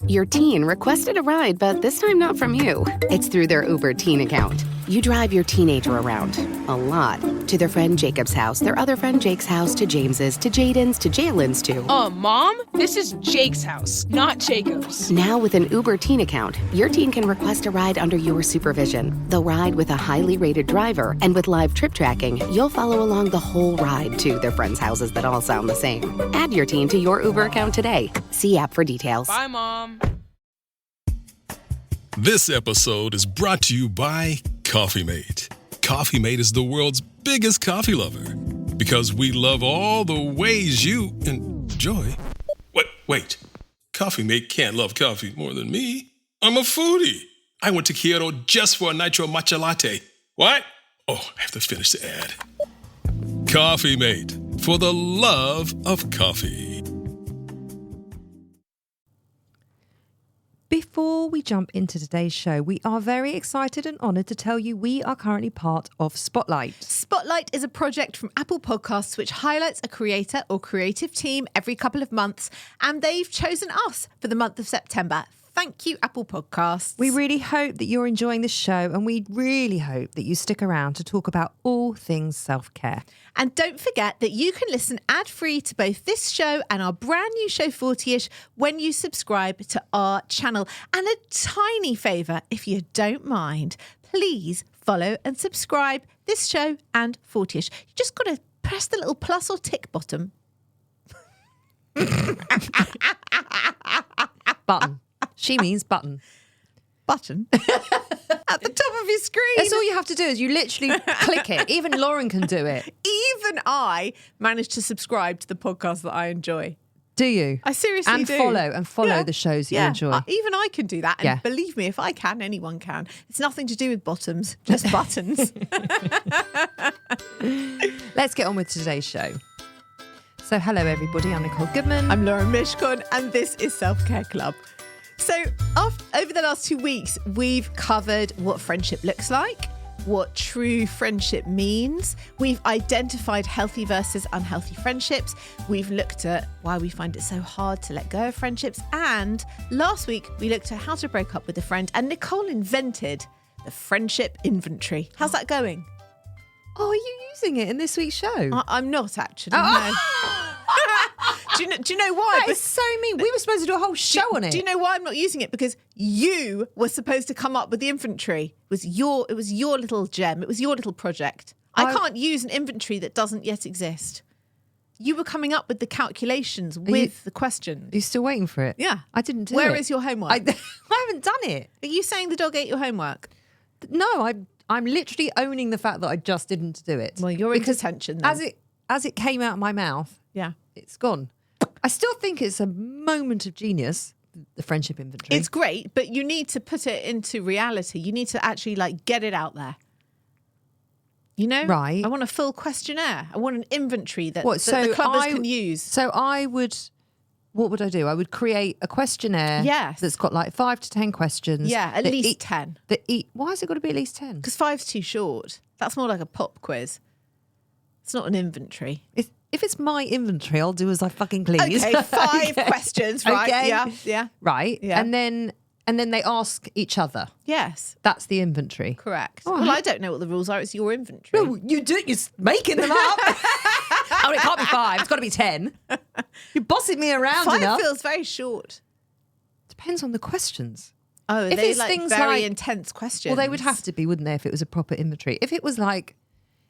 Your teen requested a ride, but this time not from you. It's through their Uber teen account. You drive your teenager around, a lot, to their friend Jacob's house, their other friend Jake's house, to James's, to Jaden's, to Jalen's, to... Mom? This is Jake's house, not Jacob's. Now with an Uber teen account, your teen can request a ride under your supervision. They'll ride with a highly rated driver, and with live trip tracking, you'll follow along the whole ride to their friends' houses that all sound the same. Add your teen to your Uber account today. See app for details. Bye, Mom. This episode is brought to you by Coffee Mate. Coffee Mate is the world's biggest coffee lover because we love all the ways you enjoy. Wait. Coffee Mate can't love coffee more than me. I'm a foodie. I went to Kyoto just for a nitro matcha latte. What? Oh, I have to finish the ad. Coffee Mate, for the love of coffee. Before we jump into today's show, we are very excited and honoured to tell you we are currently part of Spotlight. Spotlight is a project from Apple Podcasts which highlights a creator or creative team every couple of months, and they've chosen us for the month of September. Thank you, Apple Podcasts. We really hope that you're enjoying the show, and we really hope that you stick around to talk about all things self-care. And don't forget that you can listen ad-free to both this show and our brand new show 40ish when you subscribe to our channel. And a tiny favour, if you don't mind, please follow and subscribe this show and 40ish. You just got to press the little plus or tick bottom. Button. She means button. Button? At the top of your screen. That's all you have to do is you literally click it. Even Lauren can do it. Even I managed to subscribe to the podcast that I enjoy. Do you? I seriously and do. Follow the shows you enjoy. Even I can do that. And believe me, if I can, anyone can. It's nothing to do with bottoms, just buttons. Let's get on with today's show. So hello, everybody. I'm Nicole Goodman. I'm Lauren Mishkon, and this is Self-Care Club. So over the last 2 weeks, we've covered what friendship looks like, what true friendship means. We've identified healthy versus unhealthy friendships. We've looked at why we find it so hard to let go of friendships. And last week, we looked at how to break up with a friend. And Nicole invented the friendship inventory. How's that going? Oh, are you using it in this week's show? I'm not, actually, no. Do you know why? That is so mean. We were supposed to do a whole show on it. Do you know why I'm not using it? Because you were supposed to come up with the inventory. It was your little gem. It was your little project. I can't use an inventory that doesn't yet exist. You were coming up with the calculations with the questions. Are you still waiting for it? Yeah. I didn't do it. Where is your homework? I haven't done it. Are you saying the dog ate your homework? No, I'm literally owning the fact that I just didn't do it. Well, you're in detention then. As it came out of my mouth, it's gone. I still think it's a moment of genius, the friendship inventory. It's great, but you need to put it into reality. You need to actually get it out there. You know? Right. I want a full questionnaire. I want an inventory that the clubbers can use. So what would I do? I would create a questionnaire that's got 5 to 10 questions. Yeah, at least 10. Why has it got to be at least 10? Because 5's too short. That's more like a pop quiz. It's not an inventory. If it's my inventory, I'll do as I fucking please. Okay, 5 questions, right? Okay. Yeah. Right. Yeah. And then they ask each other. Yes. That's the inventory. Correct. Oh, well, I don't know what the rules are. It's your inventory. No, you do. You're making them up. Oh, it can't be 5. It's got to be 10. You're bossing me around 5 enough. feels very short. Depends on the questions. Oh, if they it's things very intense questions. Well, they would have to be, wouldn't they, if it was a proper inventory? If it was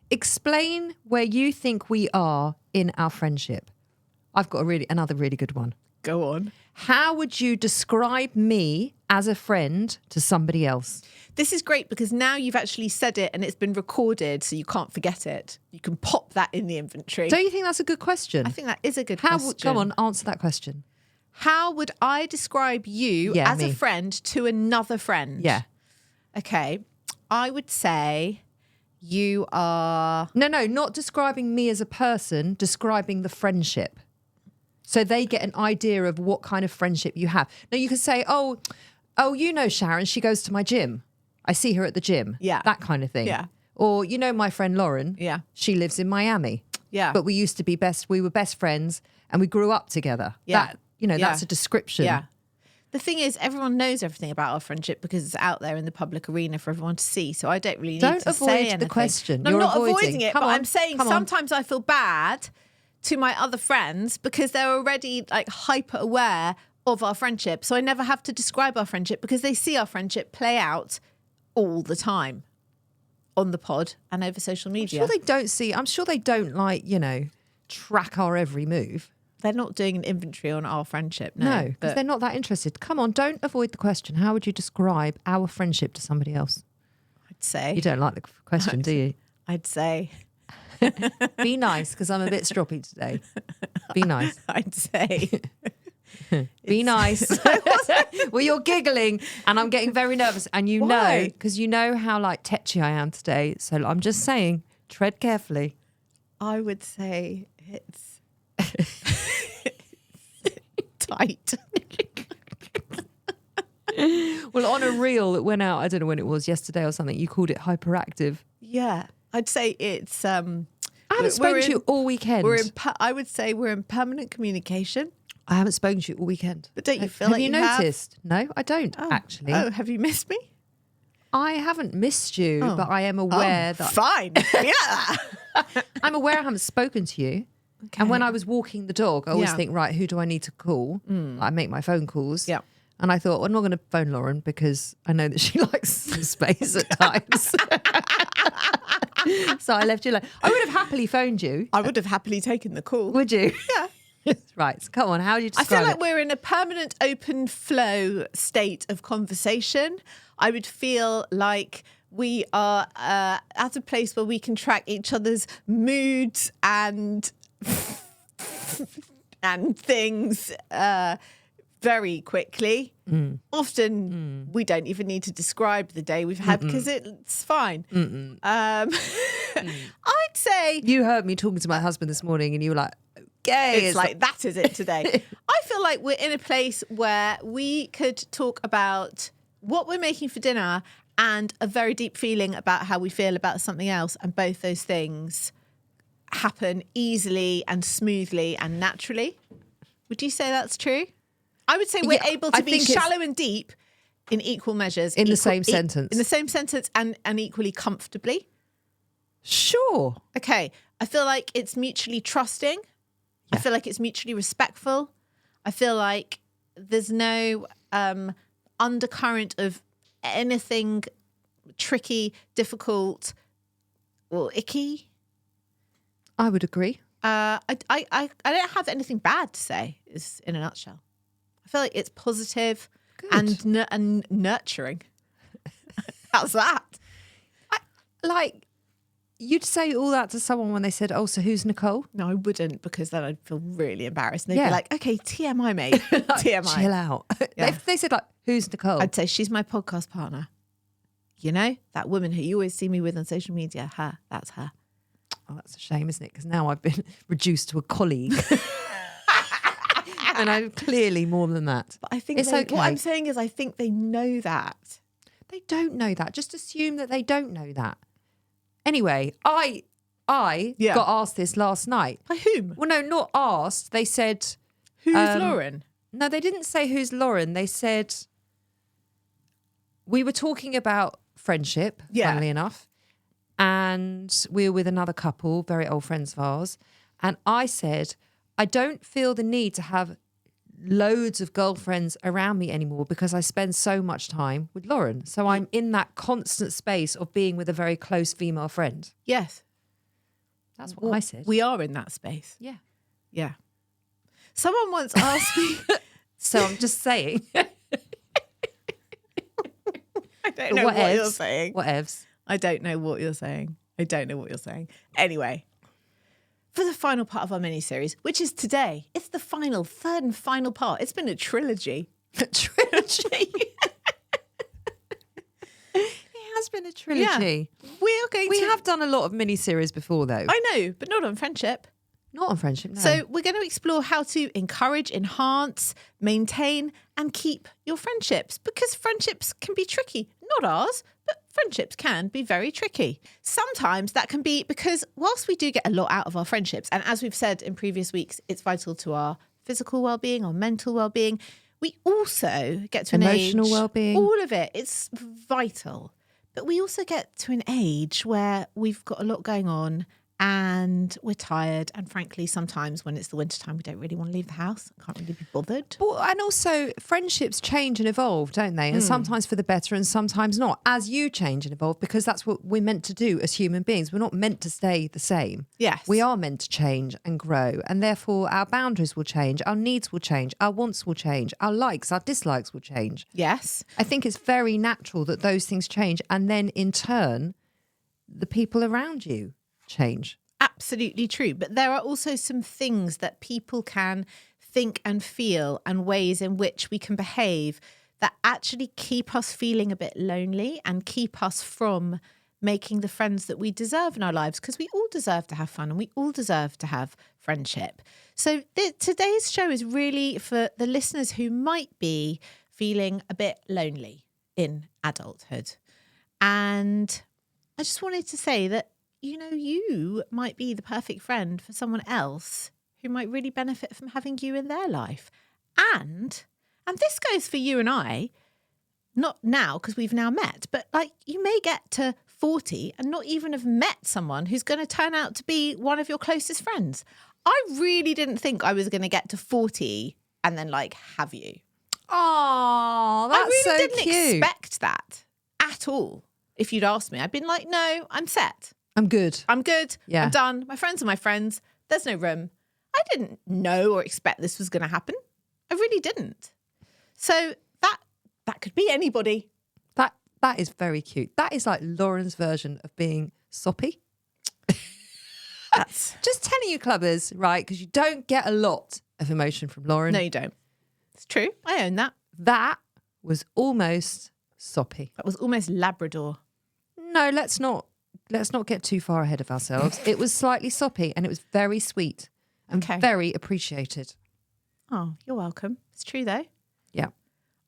explain where you think we are in our friendship. I've got another really good one. Go on. How would you describe me as a friend to somebody else? This is great because now you've actually said it and it's been recorded, so you can't forget it. You can pop that in the inventory. Don't you think that's a good question? I think that is a good question. Go on, answer that question. How would I describe you as a friend to another friend? Yeah. Okay. I would say you are... No, not describing me as a person, describing the friendship. So they get an idea of what kind of friendship you have. Now, you could say, oh, you know Sharon, she goes to my gym. I see her at the gym. Yeah. That kind of thing. Yeah. Or, you know my friend Lauren. Yeah. She lives in Miami. Yeah. But we were best friends and we grew up together. Yeah. That's a description. Yeah. the thing is, everyone knows everything about our friendship because it's out there in the public arena for everyone to see. So I don't really need Don't to avoid say the anything. question. No, You're I'm not avoiding. avoiding it, Come but on, I'm saying come on. sometimes I feel bad to my other friends because they're already like hyper aware of our friendship. So I never have to describe our friendship because they see our friendship play out all the time on the pod and over social media. I'm sure they don't like, track our every move. They're not doing an inventory on our friendship. No, No, because but they're not that interested. Come on, don't avoid the question. How would you describe our friendship to somebody else? I'd say. You don't like the question, do you? I'd say. Be nice, because I'm a bit stroppy today. Be nice. I'd say. Be nice. Well, you're giggling and I'm getting very nervous. And you know, Why? because you know how like tetchy I am today. So I'm just saying, tread carefully. I would say it's tight. Well, on a reel that went out, I don't know when it was, yesterday or something, you called it hyperactive. Yeah, I'd say it's. I haven't spoken to you all weekend. I would say we're in permanent communication. I haven't spoken to you all weekend. But don't you feel have like you you have? noticed? No, I don't actually. Oh, have you missed me? I haven't missed you, but I am aware that Fine. Yeah. I'm aware I haven't spoken to you. Okay. And when I was walking the dog, I always Yeah. think, right, who do I need to call? I make my phone calls. Yeah. And I thought, well, I'm not going to phone Lauren because I know that she likes some space at times. So I left you alone. I would have happily phoned you. I would have happily taken the call. Would you? Yeah. Right. So come on. How do you I describe feel like it? we're in a permanent open flow state of conversation. I would feel like we are at a place where we can track each other's moods and things very quickly. Often we don't even need to describe the day we've had because it's fine. I'd say You heard me talking to my husband this morning and you were like, okay. it's like that is it today. I feel like we're in a place where we could talk about what we're making for dinner and a very deep feeling about how we feel about something else, and both those things happen easily and smoothly and naturally. Would you say that's true? I would say we're Yeah, able I to be think it's- shallow and deep in equal measures. In the same sentence. In the same sentence and equally comfortably. Sure. Okay. I feel like it's mutually trusting. I feel like it's mutually respectful. I feel like there's no undercurrent of anything tricky, difficult, or icky. I would agree. I don't have anything bad to say, is in a nutshell. I feel like it's positive and nurturing. How's that? Like, you'd say all that to someone when they said, oh, so who's Nicole? No, I wouldn't, because then I'd feel really embarrassed. And they'd Yeah. be like, okay, TMI, mate. TMI. Chill out. Yeah. If they said, like, who's Nicole? I'd say she's my podcast partner. You know, that woman who you always see me with on social media, her, that's her. Oh, that's a shame, isn't it? Because now I've been reduced to a colleague. And I'm clearly more than that. But I think It's okay. what I'm saying is I think they know that. They don't know that. Just assume that they don't know that. Anyway, I Yeah. got asked this last night. By whom? Well, no, not asked. They said, Who's Lauren? no, they didn't say who's Lauren. They said, we were talking about friendship, Yeah. funnily enough. And we were with another couple, very old friends of ours. And I said, I don't feel the need to have loads of girlfriends around me anymore because I spend so much time with Lauren. So I'm in that constant space of being with a very close female friend. Yes. That's what I said. We are in that space. Yeah. Yeah. Someone once asked me. So I'm just saying. I don't know what you're saying. Whatevs. I don't know what you're saying. Anyway, for the final part of our mini-series, which is today, it's the final, third and final part. It's been a trilogy. Trilogy. It has been a trilogy. We have done a lot of mini-series before, though. I know, but not on friendship. Not on friendship, no. So we're going to explore how to encourage, enhance, maintain and keep your friendships, because friendships can be tricky. Not ours, but friendships can be very tricky. Sometimes that can be because whilst we do get a lot out of our friendships, and as we've said in previous weeks, it's vital to our physical well-being, our mental well-being, We also get to Emotional an age, well-being. all of it. It's vital. But we also get to an age where we've got a lot going on and we're tired. And frankly, sometimes when it's the winter time, we don't really want to leave the house. Can't really be bothered. Well, and also friendships change and evolve, don't they? And sometimes for the better and sometimes not, as you change and evolve, because that's what we're meant to do as human beings. We're not meant to stay the same. Yes. We are meant to change and grow. And therefore our boundaries will change, our needs will change, our wants will change, our likes, our dislikes will change. Yes. I think it's very natural that those things change. And then in turn, the people around you change. Absolutely true. But there are also some things that people can think and feel and ways in which we can behave that actually keep us feeling a bit lonely and keep us from making the friends that we deserve in our lives, because we all deserve to have fun and we all deserve to have friendship. So today's show is really for the listeners who might be feeling a bit lonely in adulthood. And I just wanted to say that, you know, you might be the perfect friend for someone else who might really benefit from having you in their life. And this goes for you and I, not now because we've now met, but like you may get to 40 and not even have met someone who's going to turn out to be one of your closest friends. I really didn't think I was going to get to 40 and then like have you. Oh, that's I really so didn't cute. expect that at all. If you'd asked me, I'd been like, no, I'm set. I'm good. I'm good. Yeah. I'm done. My friends are my friends. There's no room. I didn't know or expect this was going to happen. I really didn't. So that could be anybody. That is very cute. That is like Lauren's version of being soppy. That's Just telling you, clubbers, right? Because you don't get a lot of emotion from Lauren. no, you don't. It's true. I own that. That was almost soppy. That was almost Labrador. No, let's not get too far ahead of ourselves. It was slightly soppy and it was very sweet and Okay. very appreciated. Oh, you're welcome. It's true though. Yeah.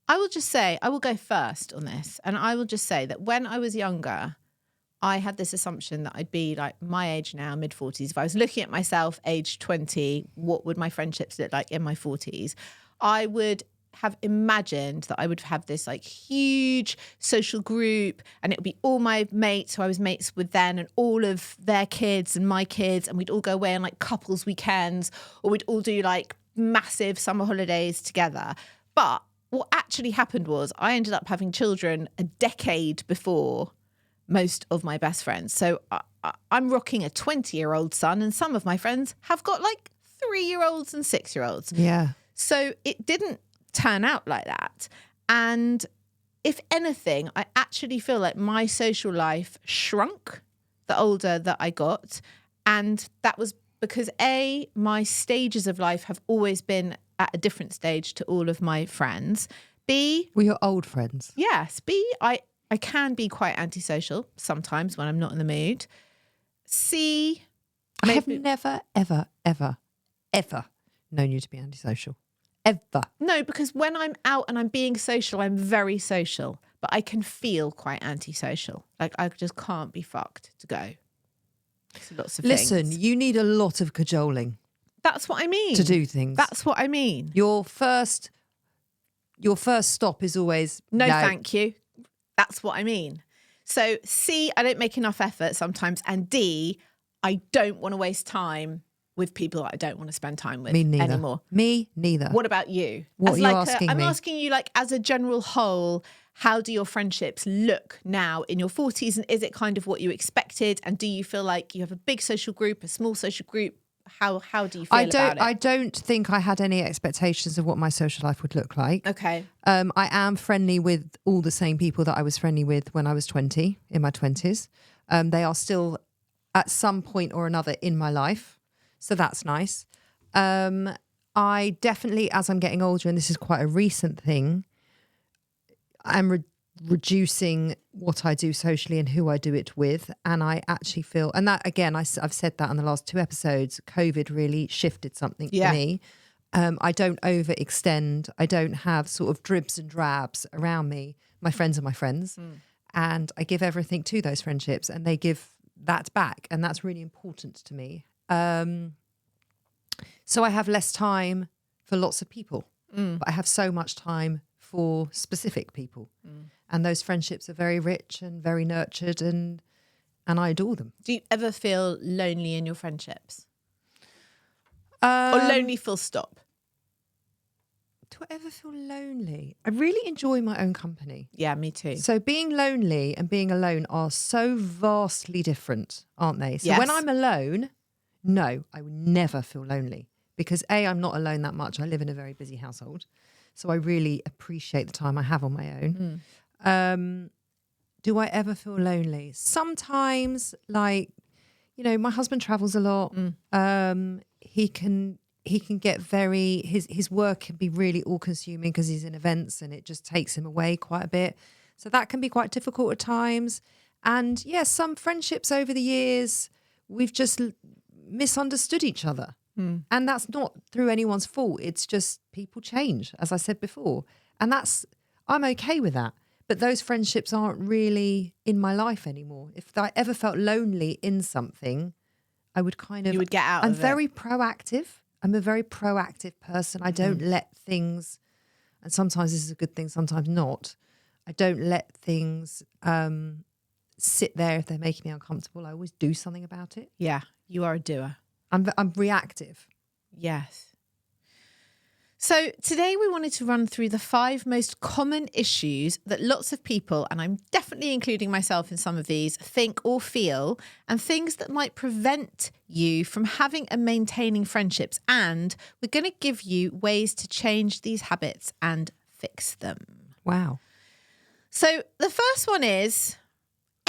I will just say, I will go first on this. And I will just say that when I was younger, I had this assumption that I'd be like my age now, mid-40s. If I was looking at myself, age 20, what would my friendships look like in my 40s? I would have imagined that I would have this like huge social group and it would be all my mates who I was mates with then and all of their kids and my kids, and we'd all go away on like couples weekends or we'd all do like massive summer holidays together. But what actually happened was I ended up having children a decade before most of my best friends. So I'm rocking a 20-year-old son and some of my friends have got like 3-year-olds and 6-year-olds. Yeah. So it didn't turn out like that. And if anything, I actually feel like my social life shrunk the older that I got. And that was because A, my stages of life have always been at a different stage to all of my friends. B, Were your old friends? yes, B, I can be quite antisocial sometimes when I'm not in the mood. C, I have maybe- never, ever, ever, ever known you to be antisocial. Ever. no, because when I'm out and I'm being social, I'm very social, but I can feel quite antisocial. Like I just can't be fucked to go. So lots of Listen, things. you need a lot of cajoling That's what I mean. to do things. That's what I mean. Your first stop is always No, thank you. That's what I mean. So C, I don't make enough effort sometimes. And D, I don't want to waste time with people that I don't want to spend time with Me neither. anymore. Me neither. What about you? What As are you like asking I'm me? asking you, like, as a general whole, how do your friendships look now in your 40s? And is it kind of what you expected? And do you feel like you have a big social group, a small social group? How do you feel about it? I don't think I had any expectations of what my social life would look like. Okay. I am friendly with all the same people that I was friendly with when I was 20, in my 20s. They are still at some point or another in my life. So that's nice. I definitely, as I'm getting older, and this is quite a recent thing, I'm reducing what I do socially and who I do it with. And I actually feel, and that again, I've said that in the last 2 episodes, COVID really shifted something Yeah. for me. I don't overextend. I don't have sort of dribs and drabs around me. My friends are my friends. And I give everything to those friendships and they give that back. And that's really important to me. So I have less time for lots of people. but I have so much time for specific people. And those friendships are very rich and very nurtured, and I adore them. Do you ever feel lonely in your friendships? Or lonely full stop? Do I ever feel lonely? I really enjoy my own company. Yeah, me too. So being lonely and being alone are so vastly different, aren't they? So Yes. when I'm alone, no, I would never feel lonely because A, I'm not alone that much. I live in a very busy household. So I really appreciate the time I have on my own. Do I ever feel lonely? Sometimes, like, you know, my husband travels a lot. He can get very, his work can be really all consuming because he's in events and it just takes him away quite a bit. So that can be quite difficult at times. And yeah, some friendships over the years, we've just misunderstood each other. And that's not through anyone's fault. It's just people change, as I said before. And I'm okay with that. But those friendships aren't really in my life anymore. If I ever felt lonely in something, I would kind of... You would get out I'm of it. very proactive. I'm a very proactive person. I don't let things... And sometimes this is a good thing, sometimes not. I don't let things sit there if they're making me uncomfortable. I always do something about it. Yeah, you are a doer. I'm reactive. Yes. So today we wanted to run through the 5 most common issues that lots of people, and I'm definitely including myself in some of these, think or feel, and things that might prevent you from having and maintaining friendships. And we're going to give you ways to change these habits and fix them. Wow. So the first one is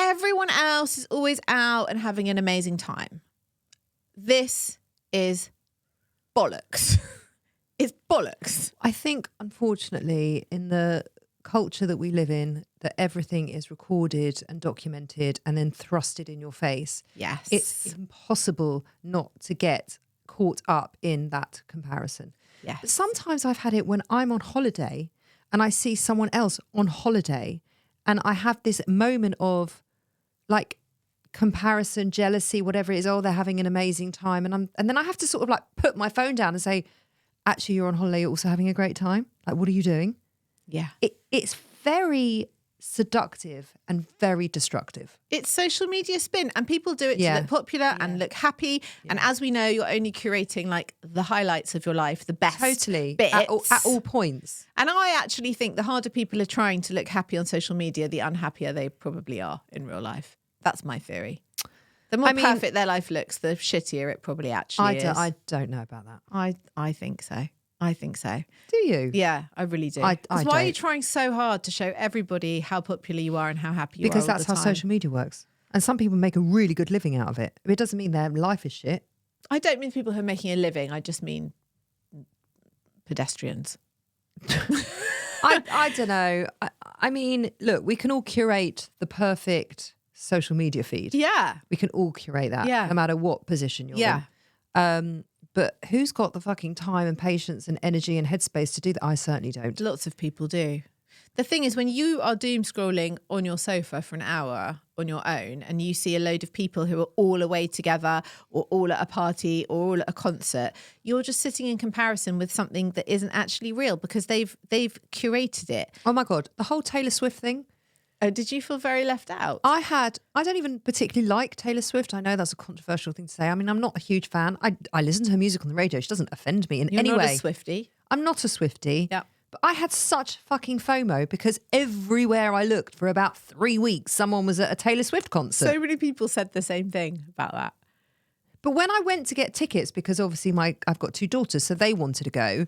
everyone else is always out and having an amazing time. This is bollocks. It's bollocks. I think, unfortunately, in the culture that we live in, that everything is recorded and documented and then thrusted in your face. Yes. It's impossible not to get caught up in that comparison. Yes. But sometimes I've had it when I'm on holiday and I see someone else on holiday and I have this moment of like comparison, jealousy, whatever it is. Oh, they're having an amazing time. And then I have to sort of like put my phone down and say, actually, you're on holiday, you're also having a great time. Like, what are you doing? Yeah. It's very seductive and very destructive. It's social media spin, and people do it Yeah. to look popular and look happy. And as we know, you're only curating like the highlights of your life, the best Totally. bits. At all points. And I actually think the harder people are trying to look happy on social media, the unhappier they probably are in real life. That's my theory. The more perfect their life looks, the shittier it probably actually is. I don't know about that. I think so. I think so. Do you? Yeah, I really do. I Why are you don't. trying so hard to show everybody how popular you are and how happy you are? Because all that's the how time? social media works. And some people make a really good living out of it. It doesn't mean their life is shit. I don't mean people who are making a living. I just mean pedestrians. I don't know. I mean, look, we can all curate the perfect social media feed. Yeah. We can all curate that, Yeah. no matter what position you're Yeah. in. But who's got the fucking time and patience and energy and headspace to do that? I certainly don't. Lots of people do. The thing is, when you are doom scrolling on your sofa for an hour on your own and you see a load of people who are all away together or all at a party or all at a concert, you're just sitting in comparison with something that isn't actually real because they've curated it. Oh my God, the whole Taylor Swift thing. Oh, did you feel very left out? I don't even particularly like Taylor Swift. I know that's a controversial thing to say. I mean, I'm not a huge fan. I listen to her music on the radio. She doesn't offend me in You're any not way. a Swiftie. I'm not a Swiftie. Yeah. But I had such fucking FOMO because everywhere I looked for about 3 weeks, someone was at a Taylor Swift concert. So many people said the same thing about that. But when I went to get tickets, because obviously I've got 2 daughters, so they wanted to go.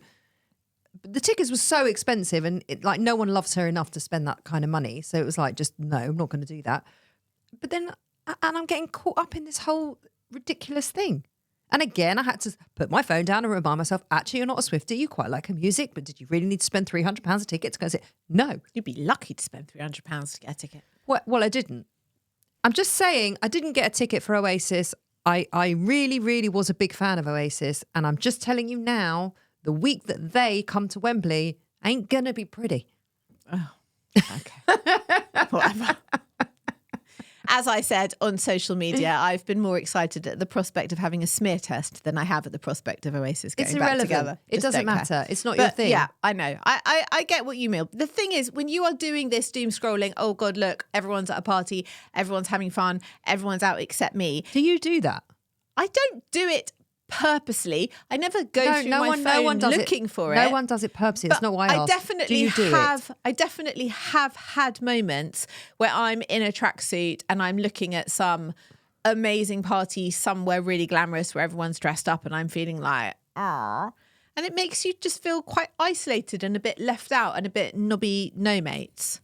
But the tickets were so expensive and like no one loves her enough to spend that kind of money. So it was like, just no, I'm not going to do that. But then, and I'm getting caught up in this whole ridiculous thing. And again, I had to put my phone down and remind myself, actually, you're not a Swiftie. You quite like her music, but did you really need to spend £300 a ticket to go see it? No. You'd be lucky to spend £300 to get a ticket. Well, I didn't. I'm just saying I didn't get a ticket for Oasis. I really, really was a big fan of Oasis. And I'm just telling you now, the week that they come to Wembley ain't going to be pretty. Okay. Whatever. As I said on social media, I've been more excited at the prospect of having a smear test than I have at the prospect of Oasis going It's back irrelevant. together. It Just doesn't don't care. matter. It's not your thing. Yeah, I know. I get what you mean. The thing is, when you are doing this doom scrolling, oh God, look, everyone's at a party, everyone's having fun, everyone's out except me. Do you do that? I don't do it purposely. I never go through my phone looking for it. No one does it purposely. That's But not why I asked. Do you do it? I definitely have had moments where I'm in a tracksuit and I'm looking at some amazing party somewhere really glamorous where everyone's dressed up and I'm feeling like, ah. And it makes you just feel quite isolated and a bit left out and a bit knobby no mates.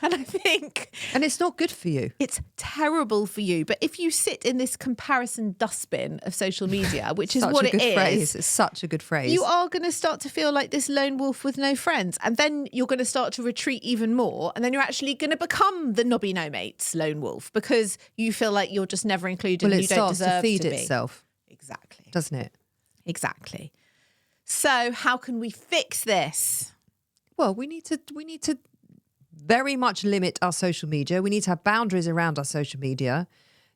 And I think... And it's not good for you. It's terrible for you. But if you sit in this comparison dustbin of social media, which is what it is... Phrase. It's such a good phrase. You are going to start to feel like this lone wolf with no friends. And then you're going to start to retreat even more. And then you're actually going to become the knobby no mates lone wolf because you feel like you're just never included and you don't deserve to be. Well, it starts to feed itself. Exactly. Doesn't it? Exactly. So how can we fix this? Well, we need to very much limit our social media. We need to have boundaries around our social media.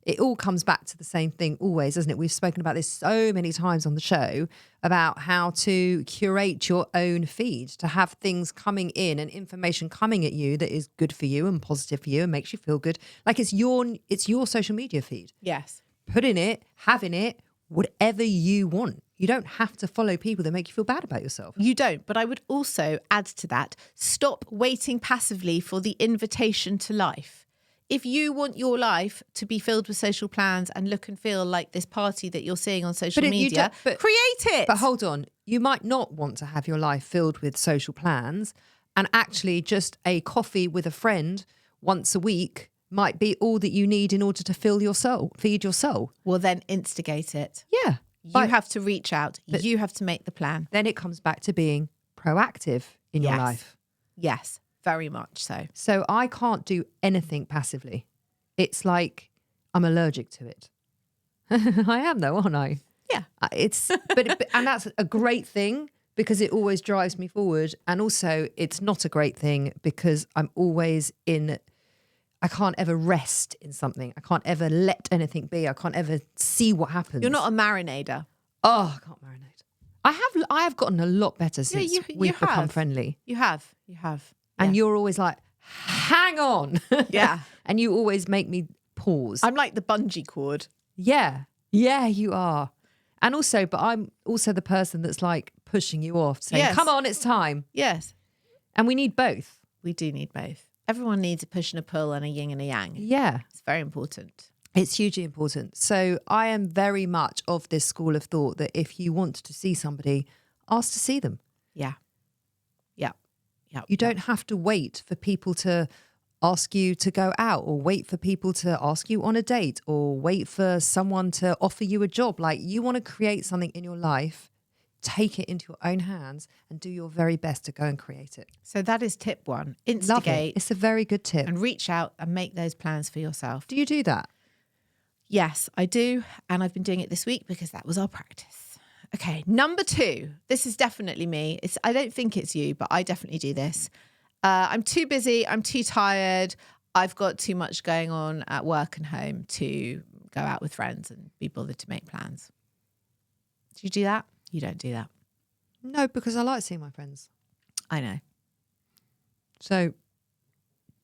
It all comes back to the same thing always, doesn't it? We've spoken about this so many times on the show about how to curate your own feed, to have things coming in and information coming at you that is good for you and positive for you and makes you feel good. Like it's your social media feed. Yes. Put in it, having it, whatever you want. You don't have to follow people that make you feel bad about yourself. You don't. But I would also add to that, stop waiting passively for the invitation to life. If you want your life to be filled with social plans and look and feel like this party that you're seeing on social media, create it. But hold on. You might not want to have your life filled with social plans, and actually just a coffee with a friend once a week might be all that you need in order to feed your soul. Well, then instigate it. Yeah. You have to reach out. You have to make the plan. Then it comes back to being proactive in your life. Yes, very much so. So I can't do anything passively. It's like I'm allergic to it. I am though, aren't I? Yeah. And that's a great thing because it always drives me forward. And also it's not a great thing because I'm always I can't ever rest in something. I can't ever let anything be. I can't ever see what happens. You're not a marinator. Oh, I can't marinate. I have gotten a lot better since we've become friendly. You have. And you're always like, hang on. Yeah. And you always make me pause. I'm like the bungee cord. Yeah. Yeah, you are. And also, but I'm also the person that's like pushing you off, saying, come on, it's time. Yes. And we need both. We do need both. Everyone needs a push and a pull and a yin and a yang. Yeah. It's very important. It's hugely important. So I am very much of this school of thought that if you want to see somebody, ask to see them. Yeah. You don't have to wait for people to ask you to go out or wait for people to ask you on a date or wait for someone to offer you a job. Like you want to create something in your life, take it into your own hands and do your very best to go and create it. So that is tip 1. Instigate. Love it. It's a very good tip. And reach out and make those plans for yourself. Do you do that? Yes, I do. And I've been doing it this week because that was our practice. Okay, number 2. This is definitely me. I don't think it's you, but I definitely do this. I'm too busy. I'm too tired. I've got too much going on at work and home to go out with friends and be bothered to make plans. Do you do that? You don't do that. No, because I like seeing my friends. I know. So,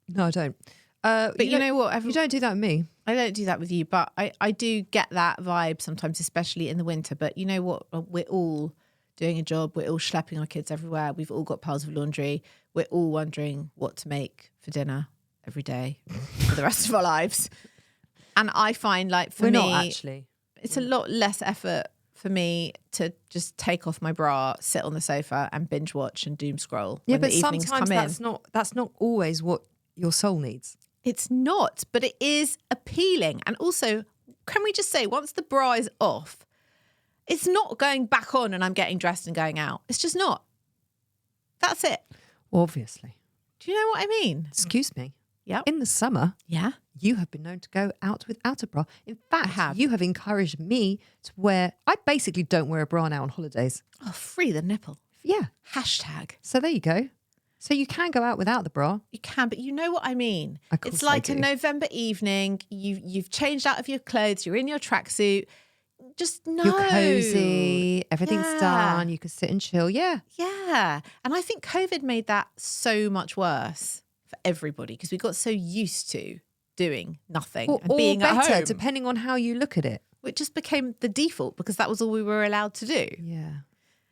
no, I don't. But you know what? You don't do that with me. I don't do that with you, but I do get that vibe sometimes, especially in the winter. But you know what? We're all doing a job. We're all schlepping our kids everywhere. We've all got piles of laundry. We're all wondering what to make for dinner every day for the rest of our lives. And I find like for We're me, not actually. It's a lot less effort for me to just take off my bra, sit on the sofa and binge watch and doom scroll. Yeah, when but the evenings sometimes come in. that's not always what your soul needs. It's not, but it is appealing. And also, can we just say, once the bra is off, it's not going back on and I'm getting dressed and going out. It's just not. That's it. Obviously. Do you know what I mean? Excuse me. Yeah. In the summer, Yeah. you have been known to go out without a bra. In fact, have. you have encouraged me to wear... I basically don't wear a bra now on holidays. Oh, free the nipple. Yeah. Hashtag. So there you go. So you can go out without the bra. You can, but you know what I mean. Of course It's like I a do. November evening. You've changed out of your clothes. You're in your tracksuit. Just no. You're cozy. Everything's Yeah. done. You can sit and chill. Yeah. Yeah. And I think COVID made that so much worse for everybody because we got so used to doing nothing and being better, at home. depending on how you look at it. It just became the default because that was all we were allowed to do. Yeah.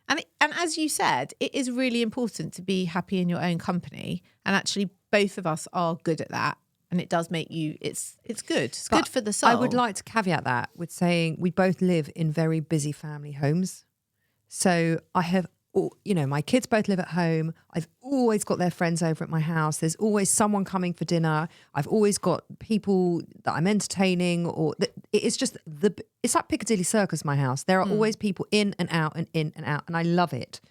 And as you said, it is really important to be happy in your own company. And actually, both of us are good at that. And it does make you, it's good. It's good for the soul. I would like to caveat that with saying we both live in very busy family homes. So I have, my kids both live at home. I've always got their friends over at my house. There's always someone coming for dinner. I've always got people that I'm entertaining it's like Piccadilly Circus, my house. There are always people in and out and in and out. And I love it.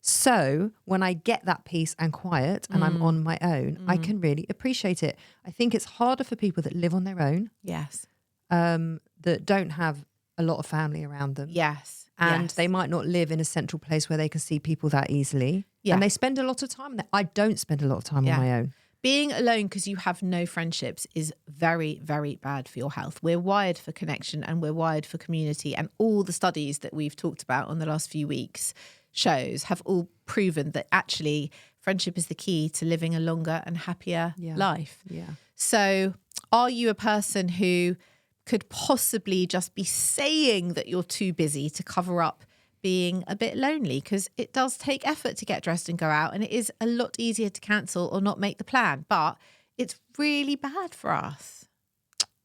So when I get that peace and quiet and I'm on my own, I can really appreciate it. I think it's harder for people that live on their own. Yes. That don't have a lot of family around them. Yes. And yes. they might not live in a central place where they can see people that easily. Yeah. And they spend a lot of time there. I don't spend a lot of time on my own. Being alone because you have no friendships is very, very bad for your health. We're wired for connection and we're wired for community. And all the studies that we've talked about on the last few weeks have all proven that actually friendship is the key to living a longer and happier life. Yeah. So are you a person who could possibly just be saying that you're too busy to cover up being a bit lonely? Because it does take effort to get dressed and go out, and it is a lot easier to cancel or not make the plan. But it's really bad for us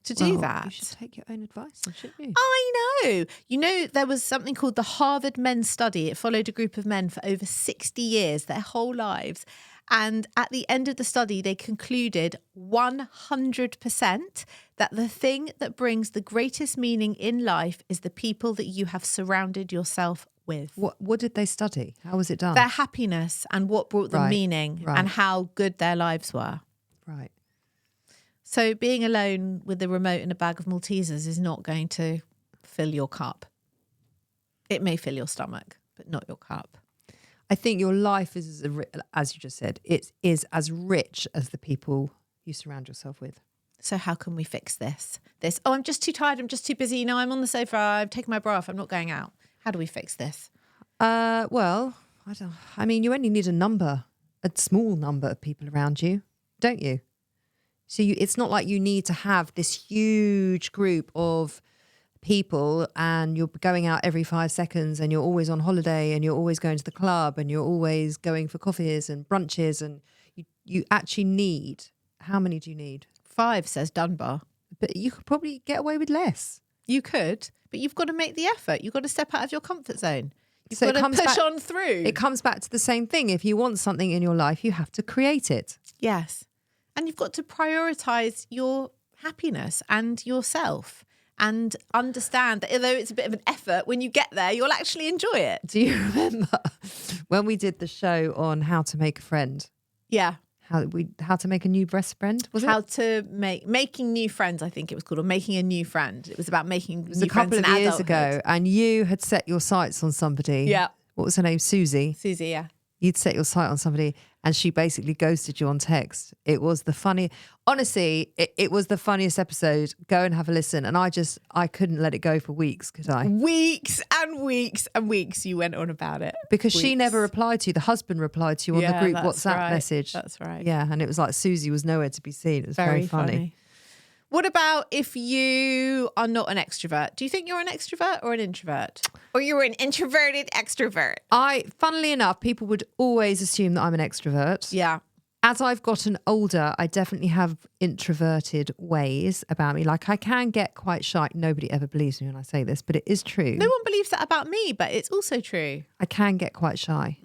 to do that. You should take your own advice, shouldn't you? I know. You know, there was something called the Harvard Men's Study. It followed a group of men for over 60 years, their whole lives. And at the end of the study, they concluded 100% that the thing that brings the greatest meaning in life is the people that you have surrounded yourself with. What did they study? How was it done? Their happiness and what brought them meaning and how good their lives were. Right. So being alone with a remote and a bag of Maltesers is not going to fill your cup. It may fill your stomach, but not your cup. I think your life is, as you just said, it is as rich as the people you surround yourself with. So how can we fix this? I'm just too tired. I'm just too busy. No, I'm on the sofa. I've taken my bra off. I'm not going out. How do we fix this? Well, I mean, you only need a small number of people around you, don't you? So it's not like you need to have this huge group of people and you're going out every 5 seconds and you're always on holiday and you're always going to the club and you're always going for coffees and brunches, and you actually need, how many do you need? 5, says Dunbar. But you could probably get away with less. You could, but you've got to make the effort. You've got to step out of your comfort zone. You've So it got to comes push back- on through. It comes back to the same thing. If you want something in your life, you have to create it. Yes. And you've got to prioritise your happiness and yourself and understand that although it's a bit of an effort, when you get there, you'll actually enjoy it. Do you remember when we did the show on how to make a friend? Yeah. How to make a new best friend, was it? How to making new friends, I think it was called, or making a new friend. It was about making It was a couple of years ago, and you had set your sights on somebody. Yeah. What was her name? Susie. Susie, yeah. You'd set your sight on somebody and she basically ghosted you on text. It was honestly, it was the funniest episode. Go and have a listen. And I couldn't let it go for weeks, could I? Weeks and weeks and weeks you went on about it. Because she Weeks. never replied to you. The husband replied to you on the group that's WhatsApp right. message. That's right. Yeah, and it was like Susie was nowhere to be seen. It was very funny. What about if you are not an extrovert? Do you think you're an extrovert or an introvert? Or you're an introverted extrovert? Funnily enough, people would always assume that I'm an extrovert. Yeah. As I've gotten older, I definitely have introverted ways about me. Like I can get quite shy. Nobody ever believes me when I say this, but it is true. No one believes that about me, but it's also true. I can get quite shy.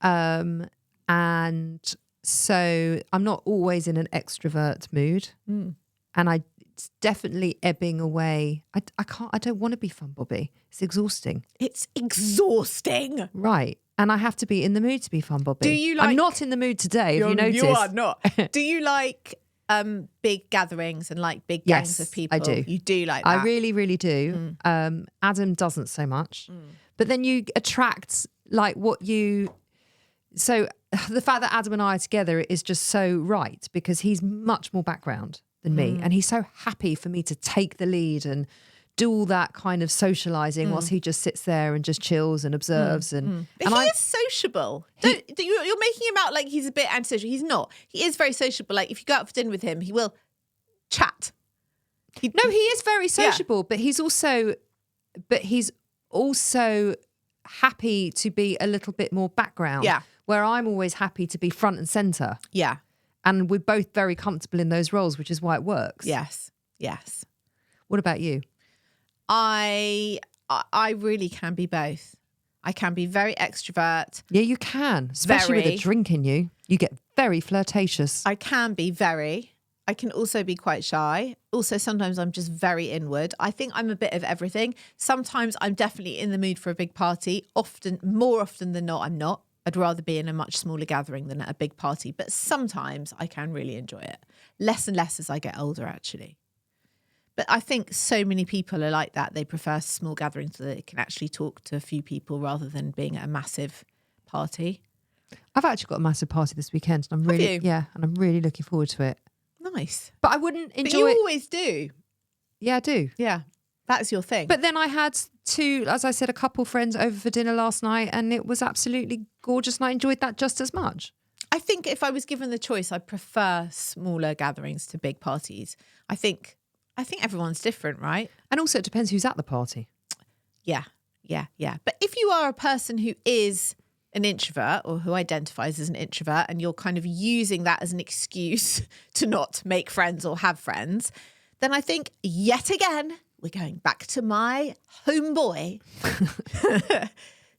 And so I'm not always in an extrovert mood. And it's definitely ebbing away. I don't want to be fun Bobby. It's exhausting. It's exhausting. Right. And I have to be in the mood to be fun Bobby. Do you I'm like- not in the mood today, if you notice. You are not. Do you like big gatherings and like big gangs Yes, of people? I do. You do like that? I really, really do. Adam doesn't so much. But then you attract like what you... So the fact that Adam and I are together is just so right, because he's much more background than me, and he's so happy for me to take the lead and do all that kind of socialising whilst he just sits there and just chills and observes. But he is sociable. You're making him out like he's a bit antisocial. He's not. He is very sociable. Like if you go out for dinner with him, he will chat. He is very sociable, but he's also happy to be a little bit more background. Yeah. Where I'm always happy to be front and centre. Yeah. And we're both very comfortable in those roles, which is why it works. Yes. Yes. What about you? I really can be both. I can be very extrovert. Yeah, you can, especially with a drink in you. You get very flirtatious. I can be very. I can also be quite shy. Also, sometimes I'm just very inward. I think I'm a bit of everything. Sometimes I'm definitely in the mood for a big party. More often than not, I'm not. I'd rather be in a much smaller gathering than at a big party. But sometimes I can really enjoy it. Less and less as I get older, actually. But I think so many people are like that. They prefer small gatherings so that they can actually talk to a few people rather than being at a massive party. I've actually got a massive party this weekend, and I'm really looking forward to it. Nice. But I wouldn't enjoy But you it. always do. Yeah, I do. Yeah, that's your thing. But then I had as I said, a couple friends over for dinner last night, and it was absolutely gorgeous, and I enjoyed that just as much. I think if I was given the choice, I prefer smaller gatherings to big parties. I think everyone's different, right? And also it depends who's at the party. Yeah. But if you are a person who is an introvert or who identifies as an introvert and you're kind of using that as an excuse to not make friends or have friends, then I think yet again, we're going back to my homeboy,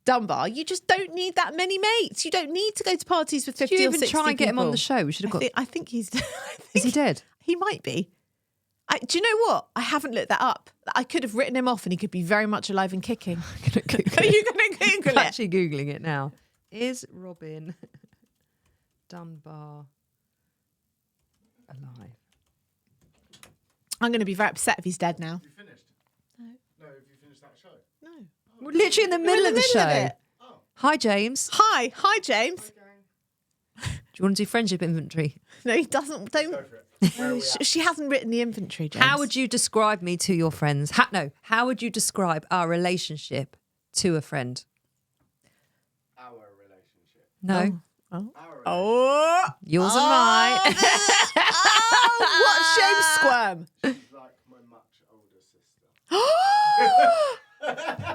Dunbar. You just don't need that many mates. You don't need to go to parties with 50 Did you or 60 even try and get him on people. the show? We should have got... I think he's... Is he dead? He might be. Do you know what? I haven't looked that up. I could have written him off and he could be very much alive and kicking. Are you going to Google I'm it? actually Googling it now. Is Robin Dunbar alive? I'm going to be very upset if he's dead now. Have you finished? No. No, have you finished that show? No. We're literally in the middle of the show. Hi, James. Hi, James. Do you want to do friendship inventory? No, he doesn't. Don't. Go for it. Where are we at? She hasn't written the inventory, James. How would you describe me to your friends? How would you describe our relationship to a friend? Our relationship. No. Oh. Yours and mine. What's James squirm? She's like my much older sister.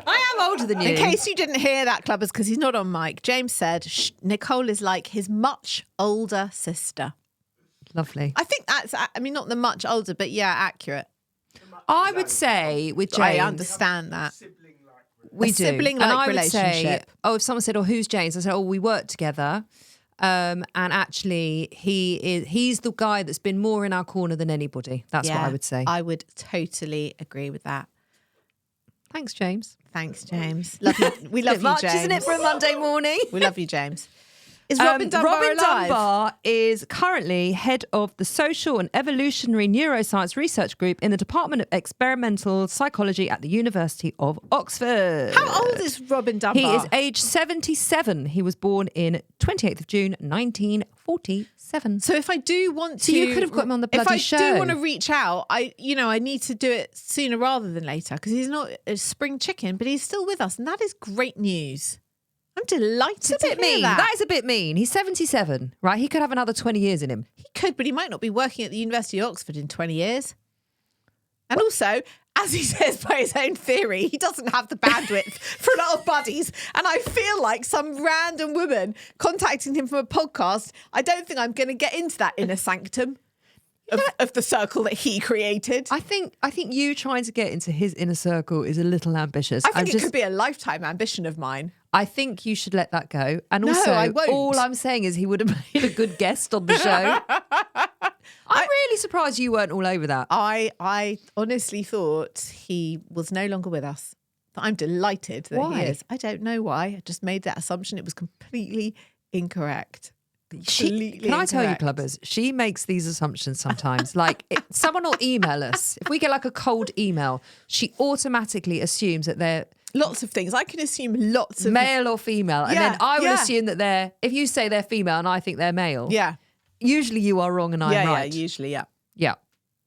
I am older than you. In case you didn't hear that, clubbers, because he's not on mic, James said Nicole is like his much older sister. Lovely. I think that's, not the much older, but yeah, accurate. I would say with James, I understand that. Sibling-like we A do. sibling-like and I would say, relationship. if someone said, who's James? I said, we work together. And actually, he's the guy that's been more in our corner than anybody. That's what I would say. I would totally agree with that. Thanks, James. Thanks, James. Love you. We love Bit you, much, James. isn't it, for a Monday morning? We love you, James. Is Robin Dunbar Robin alive? Dunbar is currently head of the Social and Evolutionary Neuroscience Research Group in the Department of Experimental Psychology at the University of Oxford. How old is Robin Dunbar? He is age 77. He was born in 28th of June, 1947. So if I do want to... So you could have got him on the bloody show. If I do want to reach out, I need to do it sooner rather than later because he's not a spring chicken, but he's still with us. And that is great news. I'm delighted It's a bit to hear mean. That is a bit mean. He's 77, right? He could have another 20 years in him. He could, but he might not be working at the University of Oxford in 20 years. And also, as he says by his own theory, he doesn't have the bandwidth for a lot of buddies. And I feel like some random woman contacting him from a podcast, I don't think I'm going to get into that inner sanctum of the circle that he created. I think you trying to get into his inner circle is a little ambitious. I think it could be a lifetime ambition of mine. I think you should let that go. And No, also, I won't. all I'm saying is he would have made a good guest on the show. I'm really surprised you weren't all over that. I honestly thought he was no longer with us. But I'm delighted that Why? he is. I don't know why. I just made that assumption. It was completely incorrect. Can I tell you, clubbers, she makes these assumptions sometimes. Like, someone will email us. If we get like a cold email, she automatically assumes that Lots of things. I can assume lots of Male or female. And Yeah, then I would yeah. assume that if you say they're female and I think they're male, Yeah. usually you are wrong and I'm right. Yeah, usually, yeah. Yeah.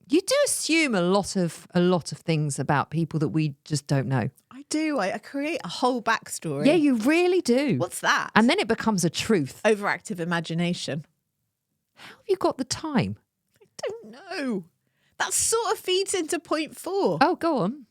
You do assume a lot of things about people that we just don't know. I do. I create a whole backstory. Yeah, you really do. What's that? And then it becomes a truth. Overactive imagination. How have you got the time? I don't know. That sort of feeds into point 4. Oh, go on.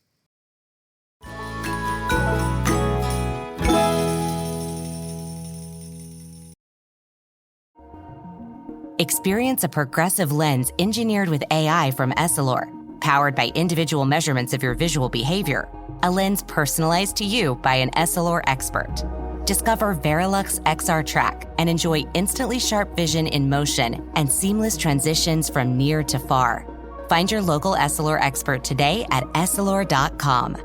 Experience a progressive lens engineered with AI from Essilor, powered by individual measurements of your visual behavior. A lens personalized to you by an Essilor expert. Discover Verilux XR Track and enjoy instantly sharp vision in motion and seamless transitions from near to far. Find your local Essilor expert today at essilor.com.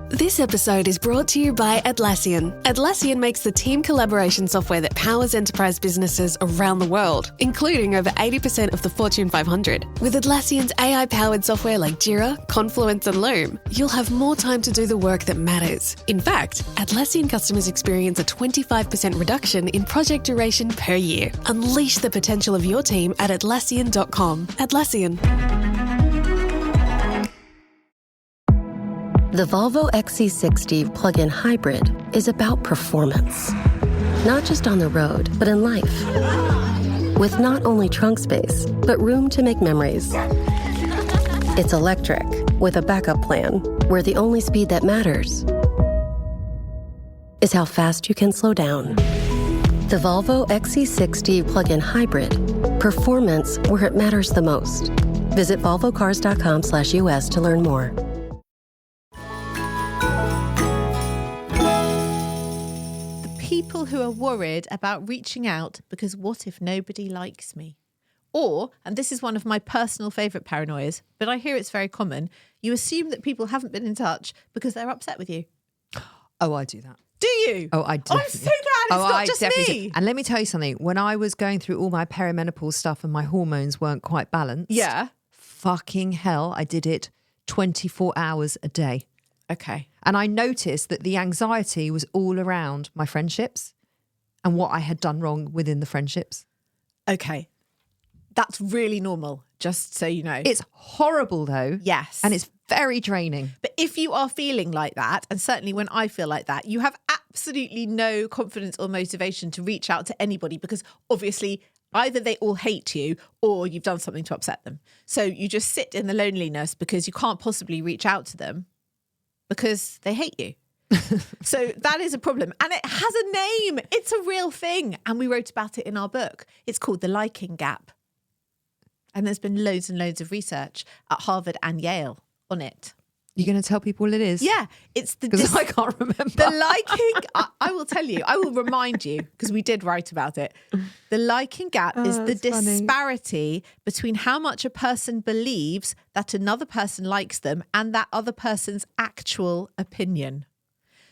This episode is brought to you by Atlassian. Atlassian makes the team collaboration software that powers enterprise businesses around the world, including over 80% of the Fortune 500. With Atlassian's AI-powered software like Jira, Confluence, and Loom, you'll have more time to do the work that matters. In fact, Atlassian customers experience a 25% reduction in project duration per year. Unleash the potential of your team at Atlassian.com. Atlassian. The Volvo XC60 plug-in hybrid is about performance. Not just on the road, but in life. With not only trunk space, but room to make memories. It's electric, with a backup plan, where the only speed that matters is how fast you can slow down. The Volvo XC60 plug-in hybrid. Performance where it matters the most. Visit volvocars.com/US to learn more. People who are worried about reaching out because what if nobody likes me? Or, and this is one of my personal favourite paranoias, but I hear it's very common, you assume that people haven't been in touch because they're upset with you. Oh, I do that. Do you? Oh, I Oh, definitely. I'm so glad it's not just me. do. And let me tell you something. When I was going through all my perimenopause stuff and my hormones weren't quite balanced, Yeah. fucking hell, I did it 24 hours a day. Okay. And I noticed that the anxiety was all around my friendships and what I had done wrong within the friendships. Okay. That's really normal, just so you know. It's horrible though. Yes. And it's very draining. But if you are feeling like that, and certainly when I feel like that, you have absolutely no confidence or motivation to reach out to anybody because obviously either they all hate you or you've done something to upset them. So you just sit in the loneliness because you can't possibly reach out to them because they hate you. So that is a problem. And it has a name. It's a real thing. And we wrote about it in our book. It's called the liking gap. And there's been loads and loads of research at Harvard and Yale on it. You're going to tell people what it is? Yeah, it's the Because I can't remember. the liking. I will tell you. I will remind you because we did write about it. The liking gap is the that's funny. disparity between how much a person believes that another person likes them and that other person's actual opinion.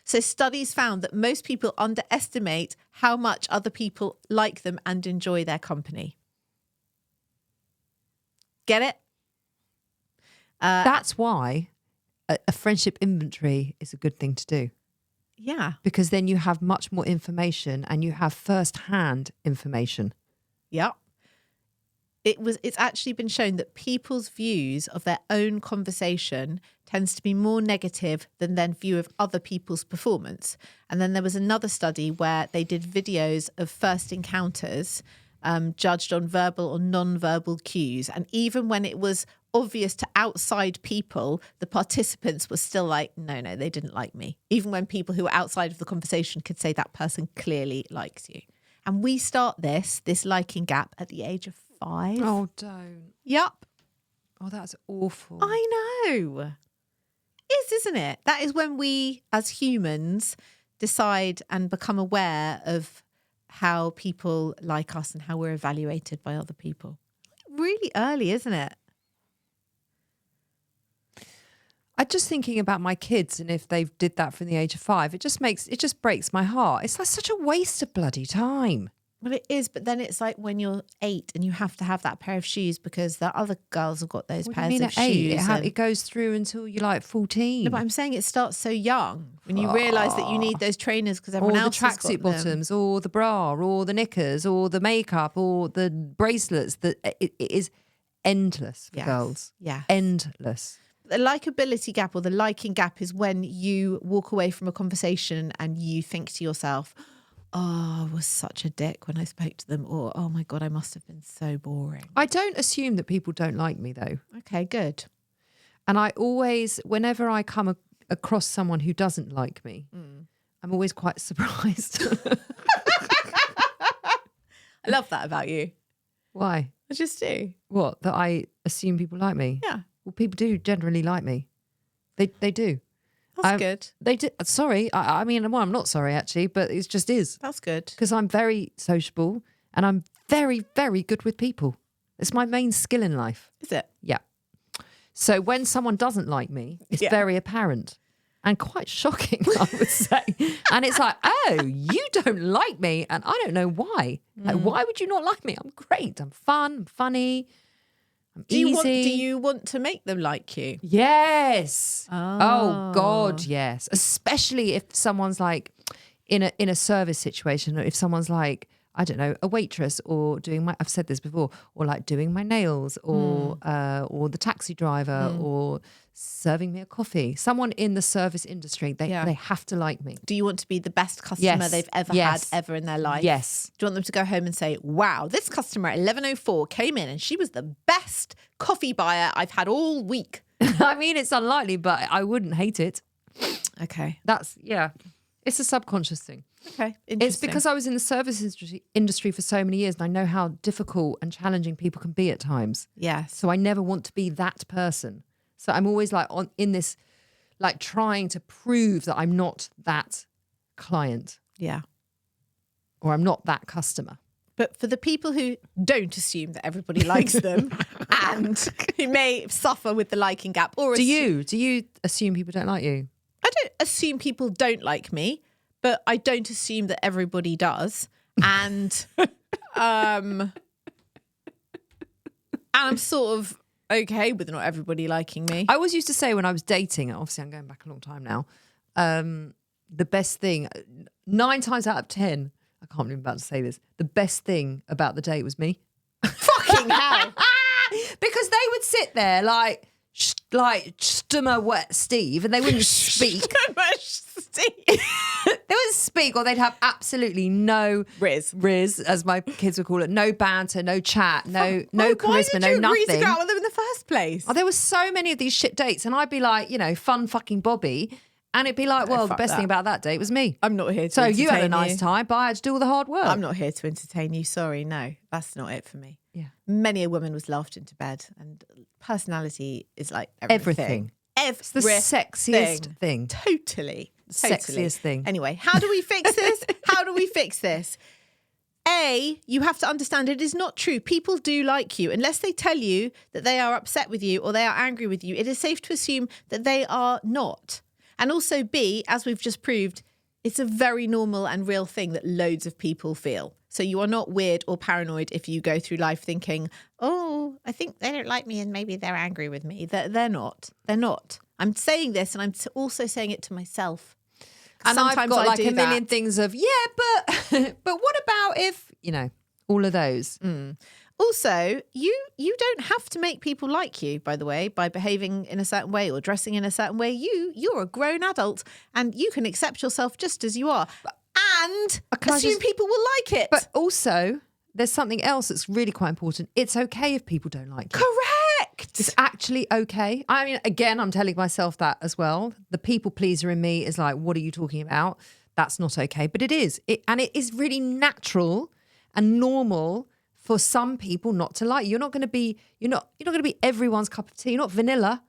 So studies found that most people underestimate how much other people like them and enjoy their company. Get it? That's why a friendship inventory is a good thing to do. Yeah. Because then you have much more information and you have first-hand information. Yeah. It's actually been shown that people's views of their own conversation tends to be more negative than their view of other people's performance. And then there was another study where they did videos of first encounters judged on verbal or non-verbal cues. And even when it was obvious to outside people, the participants were still like, no, they didn't like me. Even when people who were outside of the conversation could say that person clearly likes you. And we start this liking gap at the age of 5. Oh, don't. Yup. Oh, that's awful. I know. Isn't it? That is when we, as humans, decide and become aware of how people like us and how we're evaluated by other people. Really early, isn't it? I'm just thinking about my kids and if they did that from the age of 5, it just breaks my heart. It's like such a waste of bloody time. Well, it is, but then it's like when you're 8 and you have to have that pair of shoes because the other girls have got those What do you pairs mean of at 8? shoes. It goes through until you're like 14. No, but I'm saying it starts so young when you realise that you need those trainers because everyone or the else has tracksuit got them. bottoms, or the bra, or the knickers, or the makeup, or the bracelets. It is endless for Yes. girls. Yes. Endless. The likability gap or the liking gap is when you walk away from a conversation and you think to yourself, oh, I was such a dick when I spoke to them, or oh my God, I must have been so boring. I don't assume that people don't like me though. Okay, good. And I always, whenever I come across someone who doesn't like me, I'm always quite surprised. I love that about you. Why? I just do. What? That I assume people like me? Yeah. Well, people do generally like me. They do. That's good. They do. Sorry. I mean, well, I'm not sorry actually, but it just is. That's good. Because I'm very sociable and I'm very, very good with people. It's my main skill in life. Is it? Yeah. So when someone doesn't like me, it's very apparent and quite shocking, I would say. And it's like, oh, you don't like me and I don't know why. Like, why would you not like me? I'm great. I'm fun. I'm funny. I'm easy. Do you want to make them like you? Yes. Oh God, yes. Especially if someone's like in a service situation, or if someone's like, I don't know, a waitress, or I've said this before, or like doing my nails, or the taxi driver, or serving me a coffee. Someone in the service industry, they have to like me. Do you want to be the best customer they've ever had ever in their life? Yes. Do you want them to go home and say, wow, this customer at 11:04 came in and she was the best coffee buyer I've had all week? I mean, it's unlikely, but I wouldn't hate it. Okay. It's a subconscious thing. Okay. It's because I was in the service industry for so many years and I know how difficult and challenging people can be at times. Yes. So I never want to be that person. So I'm always like in this, like trying to prove that I'm not that client. Yeah. Or I'm not that customer. But for the people who don't assume that everybody likes them and who may suffer with the liking gap, or Do you assume people don't like you? I don't assume people don't like me, but I don't assume that everybody does. And I'm sort of okay with not everybody liking me. I always used to say when I was dating, obviously I'm going back a long time now, the best thing, 9 times out of 10, I can't believe I'm about to say this, the best thing about the date was me. Fucking hell. Because they would sit there like stummer wet Steve and they wouldn't speak. Steve. They wouldn't speak, or they'd have absolutely no riz, as my kids would call it, no banter, no chat, no charisma, no nothing. Why did you agree to go out with them in the first place? Oh, there were so many of these shit dates, and I'd be like, fun fucking Bobby, and it'd be like, well, the fuck best that. thing about that date was me. I'm not here to So you had a entertain nice you. time, but I had to do all the hard work. I'm not here to entertain you. Sorry, no, that's not it for me. Yeah. Many a woman was laughed into bed, and personality is like everything. It's the sexiest thing. Totally. Sexiest thing. Anyway, how do we fix this? A, you have to understand it is not true. People do like you. Unless they tell you that they are upset with you or they are angry with you, it is safe to assume that they are not. And also B, as we've just proved, it's a very normal and real thing that loads of people feel. So you are not weird or paranoid if you go through life thinking, oh, I think they don't like me and maybe they're angry with me. They're not. They're not. I'm saying this and I'm also saying it to myself. And Sometimes I've got I like do a million that. things of, but what about if, all of those. Also, you don't have to make people like you, by the way, by behaving in a certain way or dressing in a certain way. You're a grown adult and you can accept yourself just as you are. And assume people will like it. But also, there's something else that's really quite important. It's okay if people don't like you. Correct. It's actually okay. I mean, again, I'm telling myself that as well. The people pleaser in me is like, what are you talking about? That's not okay. But it is. And it is really natural and normal for some people not to like you. You're not going to be everyone's cup of tea. You're not vanilla.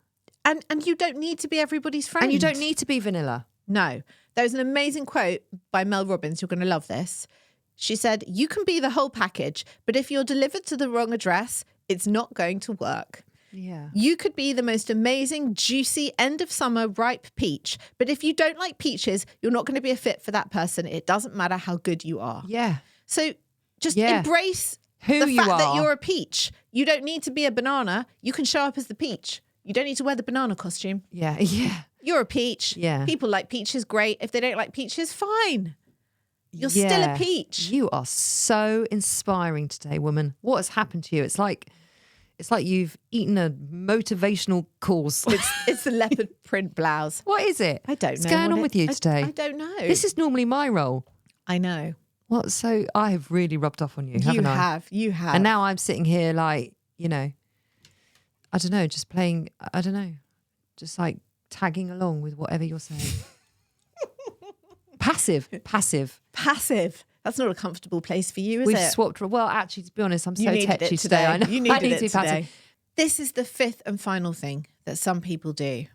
And you don't need to be everybody's friend. And you don't need to be vanilla. No. There's an amazing quote by Mel Robbins. You're going to love this. She said, you can be the whole package, but if you're delivered to the wrong address, it's not going to work. Yeah. You could be the most amazing, juicy, end of summer, ripe peach. But if you don't like peaches, you're not going to be a fit for that person. It doesn't matter how good you are. Yeah. So Just Yeah. embrace Who the you fact that are. you're a peach. You don't need to be a banana. You can show up as the peach. You don't need to wear the banana costume. Yeah, yeah. You're a peach. Yeah. People like peaches, great. If they don't like peaches, fine. You're still a Yeah. peach. You are so inspiring today, woman. What has happened to you? It's like you've eaten a motivational course. It's the leopard print blouse. What is it? I don't know. What's going on with you today? I don't know. This is normally my role. I know. What? So I have really rubbed off on you, haven't I? You have. And now I'm sitting here like, I don't know, just playing, I don't know, just like tagging along with whatever you're saying. Passive. Passive. That's not a comfortable place for you, is We've it? swapped. Well, actually, to be honest, I'm You so needed tetchy it today. I know. You needed I need it to be today. passive. This is the fifth and final thing that some people do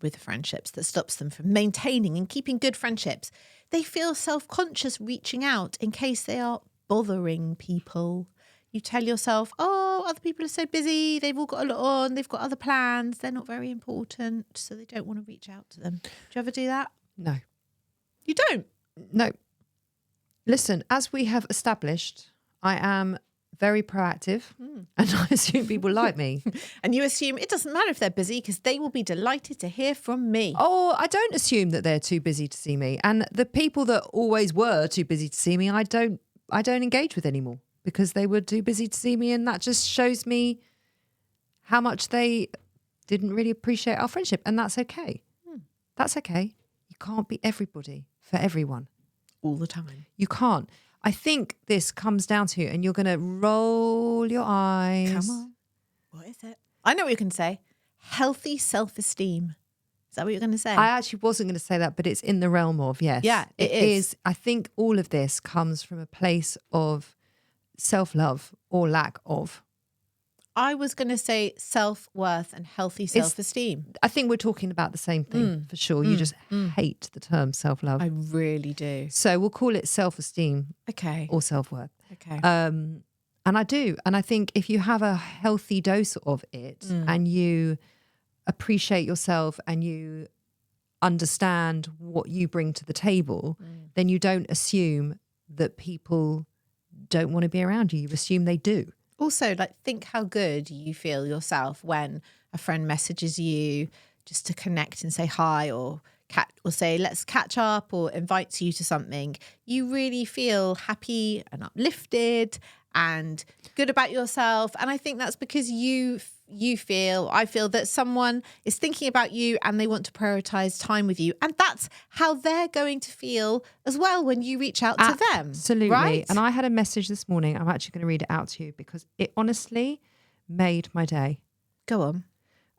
with friendships that stops them from maintaining and keeping good friendships. They feel self-conscious reaching out in case they are bothering people. You tell yourself, oh, other people are so busy. They've all got a lot on. They've got other plans. They're not very important. So they don't want to reach out to them. Do you ever do that? No. You don't? No. Listen, as we have established, I am very proactive and I assume people like me. And you assume it doesn't matter if they're busy because they will be delighted to hear from me. Oh, I don't assume that they're too busy to see me. And the people that always were too busy to see me, I don't engage with anymore because they were too busy to see me. And that just shows me how much they didn't really appreciate our friendship. And that's okay. That's okay. You can't be everybody for everyone. All the time. You can't. I think this comes down to, and you're going to roll your eyes. Come on. What is it? I know what you can say. Healthy self-esteem. Is that what you're going to say? I actually wasn't going to say that, but it's in the realm of, yes. Yeah, it is. I think all of this comes from a place of self-love or lack of. I was going to say self-worth and healthy self-esteem. I think we're talking about the same thing for sure. You just hate the term self-love. I really do. So we'll call it self-esteem Okay. or self-worth. Okay. And I do. And I think if you have a healthy dose of it and you appreciate yourself and you understand what you bring to the table, then you don't assume that people don't want to be around you. You assume they do. Also, think how good you feel yourself when a friend messages you just to connect and say hi or say let's catch up or invites you to something. You really feel happy and uplifted and good about yourself. And I think that's because I feel that someone is thinking about you and they want to prioritize time with you. And that's how they're going to feel as well when you reach out to them. Absolutely. Right? And I had a message this morning. I'm actually going to read it out to you because it honestly made my day. Go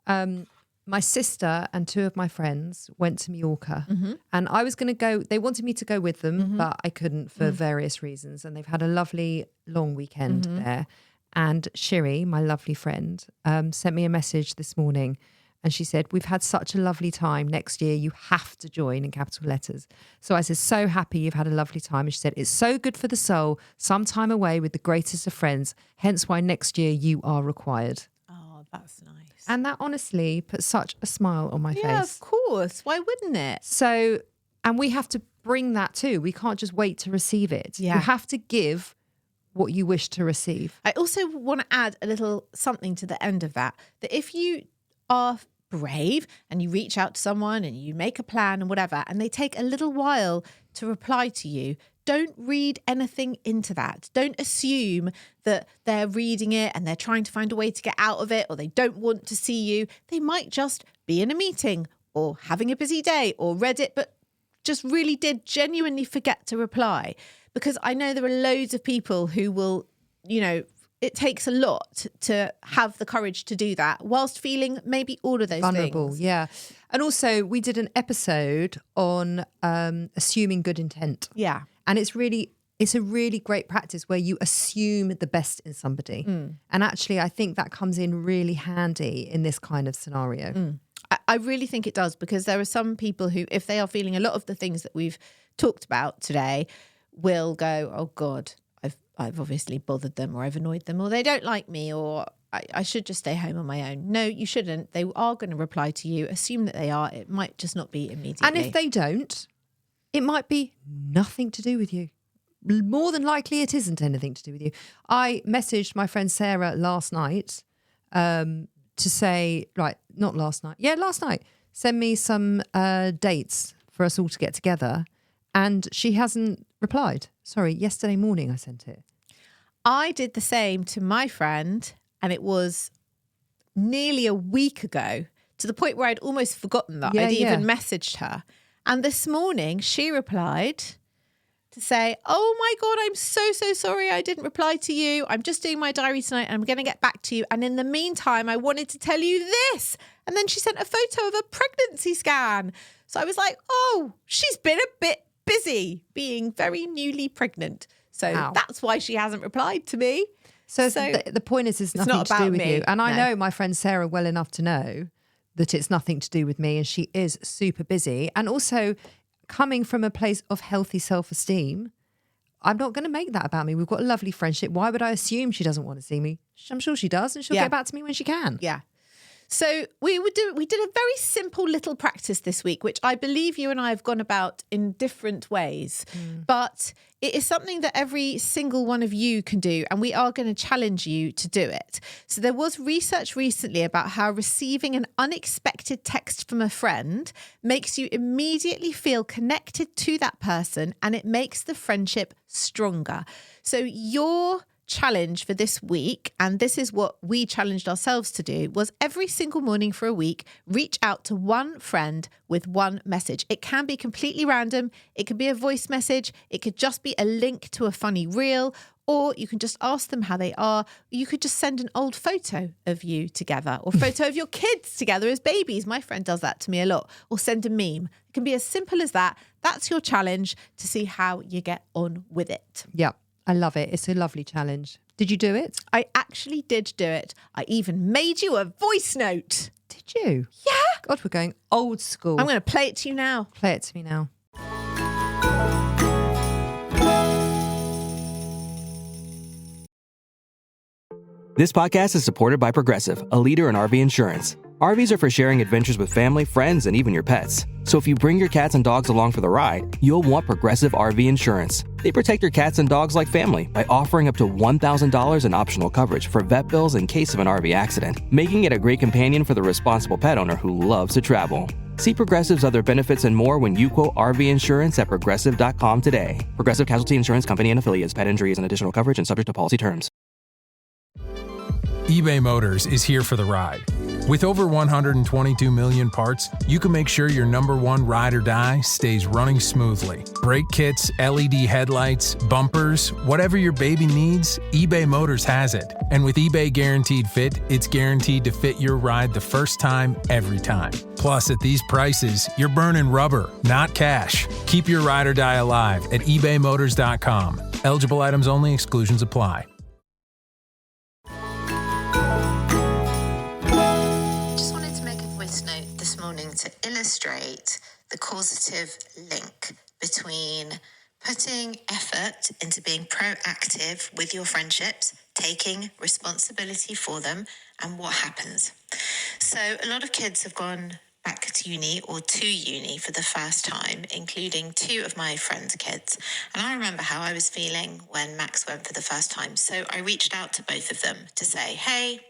on. My sister and two of my friends went to Mallorca and I was going to go. They wanted me to go with them, but I couldn't for various reasons. And they've had a lovely long weekend there. And Shiri, my lovely friend, sent me a message this morning and she said, we've had such a lovely time. Next year, you have to join in capital letters. So I said, so happy you've had a lovely time. And she said, it's so good for the soul, some time away with the greatest of friends. Hence why next year you are required. Oh, that's nice. And that honestly put such a smile on my Yeah, face. of course. Why wouldn't it? So, and we have to bring that too. We can't just wait to receive it. Yeah. You have to give what you wish to receive. I also want to add a little something to the end of that if you are brave and you reach out to someone and you make a plan and whatever, and they take a little while to reply to you, don't read anything into that. Don't assume that they're reading it and they're trying to find a way to get out of it or they don't want to see you. They might just be in a meeting or having a busy day or read it, but just really did genuinely forget to reply. Because I know there are loads of people who will, it takes a lot to have the courage to do that whilst feeling maybe all of those Vulnerable, things. yeah. And also we did an episode on assuming good intent. Yeah. And it's a really great practice where you assume the best in somebody. And actually, I think that comes in really handy in this kind of scenario. I really think it does, because there are some people who, if they are feeling a lot of the things that we've talked about today, will go, oh God, I've obviously bothered them or I've annoyed them or they don't like me or I should just stay home on my own. No, you shouldn't. They are going to reply to you. Assume that they are. It might just not be immediately. And if they don't, it might be nothing to do with you. more than likely it isn't anything to do with you. I messaged my friend Sarah last night to say, right, not last night. Yeah, last night. Send me some dates for us all to get together. And she hasn't replied. Sorry, yesterday morning I sent it. I did the same to my friend, and it was nearly a week ago, to the point where I'd almost forgotten that I'd even messaged her. And this morning she replied to say, oh my God, I'm so sorry I didn't reply to you. I'm just doing my diary tonight and I'm going to get back to you. And in the meantime, I wanted to tell you this. And then she sent a photo of a pregnancy scan. So I was like, oh, she's been a bit busy being very newly pregnant. So that's why she hasn't replied to me. So the point is, it's nothing to do with you. And I know my friend Sarah well enough to know that it's nothing to do with me, and she is super busy. And also, coming from a place of healthy self-esteem, I'm not going to make that about me. We've got a lovely friendship. Why would I assume she doesn't want to see me? I'm sure she does, and she'll get back to me when she can. Yeah. So we did a very simple little practice this week, which I believe you and I have gone about in different ways. But it is something that every single one of you can do, and we are going to challenge you to do it. So there was research recently about how receiving an unexpected text from a friend makes you immediately feel connected to that person, and it makes the friendship stronger. So your challenge for this week, and this is what we challenged ourselves to do, was every single morning for a week, reach out to one friend with one message. It can be completely random. It could be a voice message. It could just be a link to a funny reel, or you can just ask them how they are. You could just send an old photo of you together, or photo of your kids together as babies. My friend does that to me a lot. Or send a meme. It can be as simple as that. That's your challenge to see how you get on with it. Yeah. I love it. It's a lovely challenge. Did you do it? I actually did do it. I even made you a voice note. Did you? Yeah. God, we're going old school. I'm going to play it to you now. Play it to me now. This podcast is supported by Progressive, a leader in RV insurance. RVs are for sharing adventures with family, friends, and even your pets. So if you bring your cats and dogs along for the ride, you'll want Progressive RV insurance. They protect your cats and dogs like family by offering up to $1,000 in optional coverage for vet bills in case of an RV accident, making it a great companion for the responsible pet owner who loves to travel. See Progressive's other benefits and more when you quote RV insurance at Progressive.com today. Progressive Casualty Insurance Company and Affiliates. Pet injury is an additional coverage and subject to policy terms. eBay Motors is here for the ride. With over 122 million parts, you can make sure your number one ride or die stays running smoothly. Brake kits, LED headlights, bumpers, whatever your baby needs, eBay Motors has it. And with eBay Guaranteed Fit, it's guaranteed to fit your ride the first time, every time. Plus, at these prices, you're burning rubber, not cash. Keep your ride or die alive at ebaymotors.com. Eligible items only. Exclusions apply. To illustrate the causative link between putting effort into being proactive with your friendships, taking responsibility for them, and what happens. So a lot of kids have gone back to uni or to uni for the first time, including two of my friends' kids. And I remember how I was feeling when Max went for the first time. So I reached out to both of them to say, hey,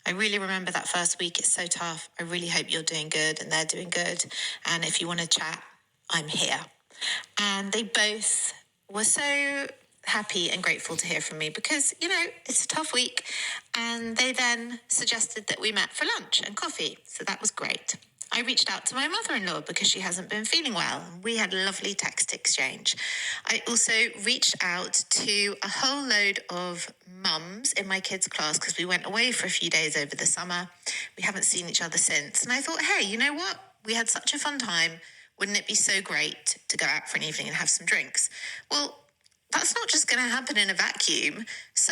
I really remember that first week. It's so tough. I really hope you're doing good and they're doing good. And if you want to chat, I'm here. And they both were so happy and grateful to hear from me because, you know, it's a tough week. And they then suggested that we met for lunch and coffee. So that was great. I reached out to my mother-in-law because she hasn't been feeling well. We had a lovely text exchange. I also reached out to a whole load of mums in my kids' class because we went away for a few days over the summer. We haven't seen each other since. And I thought, hey, you know what? We had such a fun time. Wouldn't it be so great to go out for an evening and have some drinks? Well, that's not just going to happen in a vacuum. So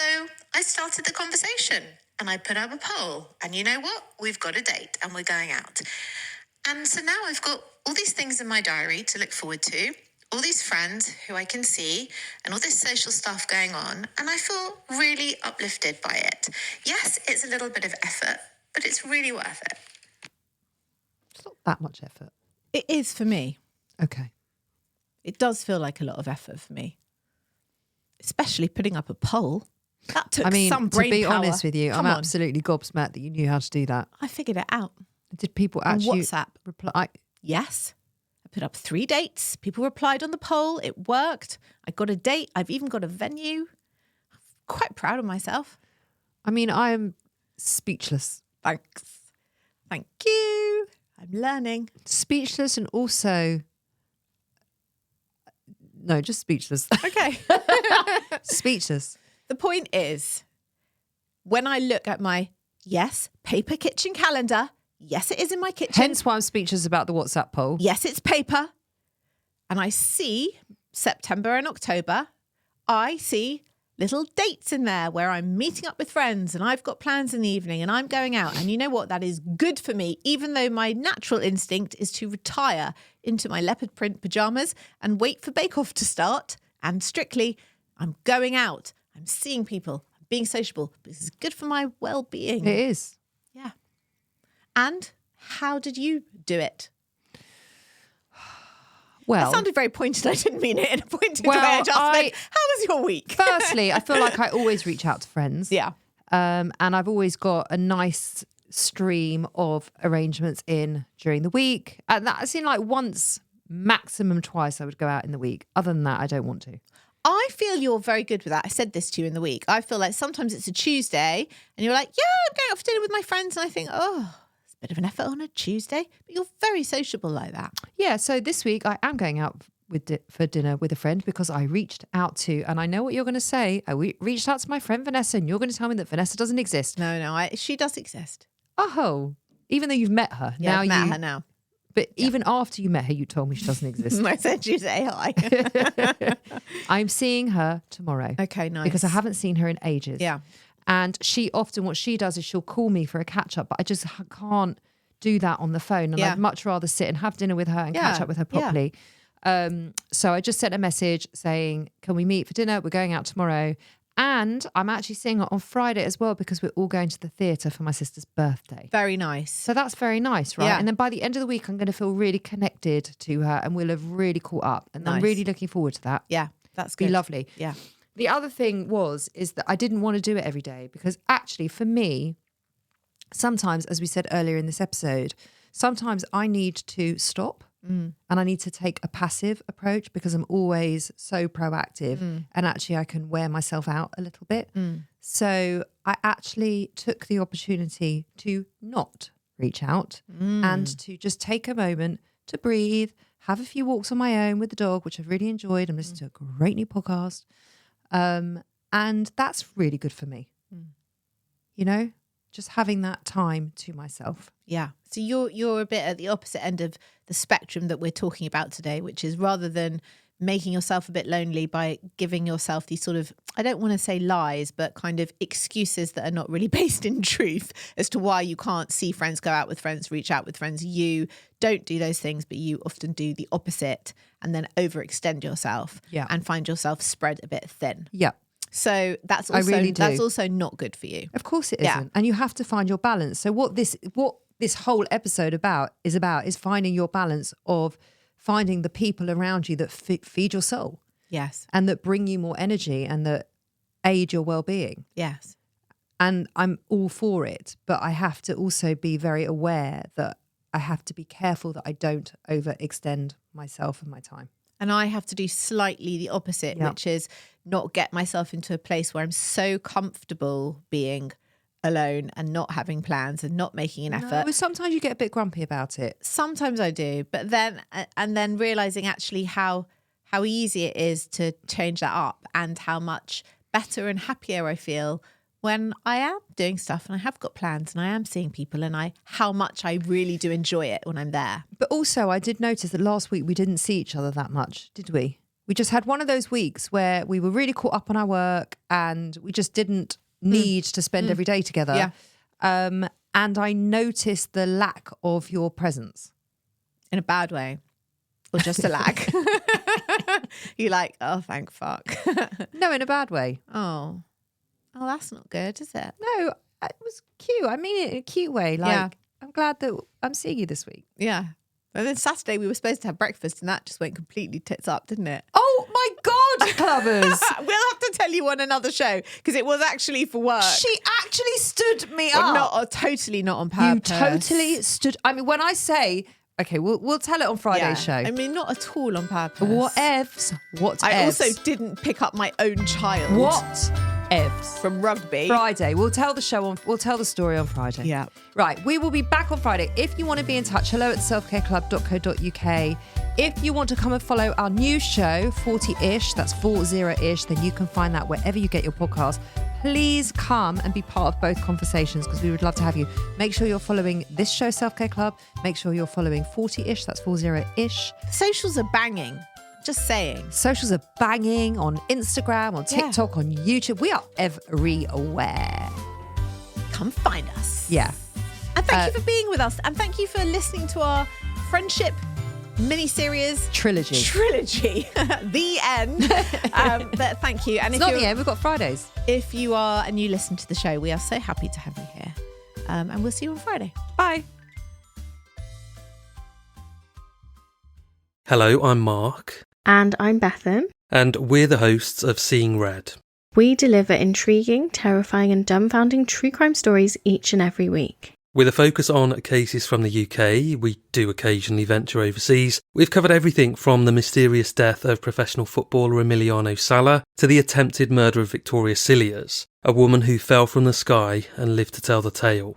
I started the conversation and I put up a poll. And you know what? We've got a date and we're going out. And so now I've got all these things in my diary to look forward to, all these friends who I can see, and all this social stuff going on, and I feel really uplifted by it. Yes, it's a little bit of effort, but it's really worth it. It's not that much effort. It is for me. Okay. It does feel like a lot of effort for me. especially putting up a poll. That took I mean, some to brain be power. honest with you, Come I'm on. absolutely gobsmacked that you knew how to do that. I figured it out. Did people On actually WhatsApp. reply? Yes. I put up 3 dates. People replied on the poll. It worked. I got a date. I've even got a venue. I'm quite proud of myself. I mean, I am speechless. Thanks. Thank you. I'm learning. Speechless and also... No, just speechless. Okay. Speechless. The point is, when I look at my, yes, paper kitchen calendar, yes, it is in my kitchen. Hence why I'm speechless about the WhatsApp poll. Yes, it's paper. And I see September and October, I see little dates in there where I'm meeting up with friends and I've got plans in the evening and I'm going out. And you know what? That is good for me, even though my natural instinct is to retire into my leopard print pajamas and wait for Bake Off to start. And strictly, I'm going out. I'm seeing people. I'm being sociable. This is good for my well-being. It is. Yeah. And how did you do it? Well, That sounded very pointed. I didn't mean it in a pointed Well, way. I just I- meant, how was your week? firstly, I feel like I always reach out to friends. Yeah. And I've always got a nice stream of arrangements in during the week. And that's in like once, maximum twice I would go out in the week. Other than that, I don't want to. I feel you're very good with that. I said this to you in the week. I feel like sometimes it's a Tuesday and you're like, yeah, I'm going out for dinner with my friends. And I think, oh, it's a bit of an effort on a Tuesday. But you're very sociable like that. Yeah, so this week I am going out for dinner with a friend because I reached out to, and I know what you're going to say, reached out to my friend Vanessa and you're going to tell me that Vanessa doesn't exist. No, she does exist. Oh, even though you've met her. Yeah, now I've met her now. But even after you met her, you told me she doesn't exist. I said you say hi. I'm seeing her tomorrow. Okay, nice. Because I haven't seen her in ages. Yeah. And she often, what she does is she'll call me for a catch up, but I just can't do that on the phone. And Yeah. I'd much rather sit and have dinner with her and Yeah, catch up with her yeah. properly. So I just sent a message saying, can we meet for dinner? We're going out tomorrow. And I'm actually seeing her on Friday as well because we're all going to the theatre for my sister's birthday. Very nice. So that's very nice, right? Yeah. And then by the end of the week, I'm going to feel really connected to her and we'll have really caught up. And I'm Nice. really looking forward to that. Yeah, that's Be good. lovely. Yeah. The other thing is that I didn't want to do it every day because actually for me, sometimes, as we said earlier in this episode, sometimes I need to stop and I need to take a passive approach because I'm always so proactive and actually I can wear myself out a little bit. So I actually took the opportunity to not reach out and to just take a moment to breathe, have a few walks on my own with the dog, which I've really enjoyed. I'm listening to a great new podcast. And that's really good for me. You know, just having that time to myself. Yeah. So you're a bit at the opposite end of the spectrum that we're talking about today, which is rather than making yourself a bit lonely by giving yourself these sort of, I don't want to say lies, but kind of excuses that are not really based in truth as to why you can't see friends, go out with friends, reach out with friends. You don't do those things, but you often do the opposite and then overextend yourself and find yourself spread a bit thin. Yeah. So that's also, really do. that's also not good for you. Of course it Yeah. isn't. And you have to find your balance. So what this whole episode is finding your balance of finding the people around you that feed your soul. Yes. And that bring you more energy and that aid your well-being. Yes. And I'm all for it, but I have to also be very aware that I have to be careful that I don't overextend myself and my time. And I have to do slightly the opposite, which is not get myself into a place where I'm so comfortable being alone and not having plans and not making an effort. No, sometimes you get a bit grumpy about it. Sometimes I do, but then realizing actually how easy it is to change that up and how much better and happier I feel when I am doing stuff and I have got plans and I am seeing people and how much I really do enjoy it when I'm there. But also I did notice that last week we didn't see each other that much, did we? We just had one of those weeks where we were really caught up on our work and we just didn't need to spend every day together. Yeah. And I noticed the lack of your presence. In a bad way. Or just a lack. You're like, oh, thank fuck. No, in a bad way. Oh, that's not good, is it? No, it was cute. I mean it in a cute way. Like, I'm glad that I'm seeing you this week. Yeah. And then Saturday we were supposed to have breakfast and that just went completely tits up, didn't it? Oh my God, Clubbers. We'll have to tell you on another show because it was actually for work. She actually stood me Well, up. totally not on purpose. You totally stood. I mean, when I say, okay, we'll tell it on Friday's show. I mean, not at all on purpose. Whatevs. I also didn't pick up my own child. Whatevs. From rugby. Friday. We'll tell the story on Friday. Yeah. Right. We will be back on Friday. If you want to be in touch, hello@selfcareclub.co.uk. If you want to come and follow our new show, 40-ish, that's 40-ish, then you can find that wherever you get your podcast. Please come and be part of both conversations because we would love to have you. Make sure you're following this show, Self Care Club. Make sure you're following 40-ish, that's 40-ish. Socials are banging. Just saying. Socials are banging on Instagram, on TikTok, on YouTube. We are everywhere. Come find us. Yeah. And thank you for being with us. And thank you for listening to our friendship mini-series. Trilogy. The end. But thank you. And it's not the end. We've got Fridays. If you are a new listener to the show, we are so happy to have you here. And we'll see you on Friday. Bye. Hello, I'm Mark. And I'm Bethan. And we're the hosts of Seeing Red. We deliver intriguing, terrifying and dumbfounding true crime stories each and every week. With a focus on cases from the UK, we do occasionally venture overseas. We've covered everything from the mysterious death of professional footballer Emiliano Sala to the attempted murder of Victoria Cilliers, a woman who fell from the sky and lived to tell the tale.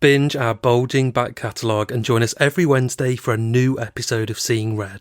Binge our bulging back catalogue and join us every Wednesday for a new episode of Seeing Red.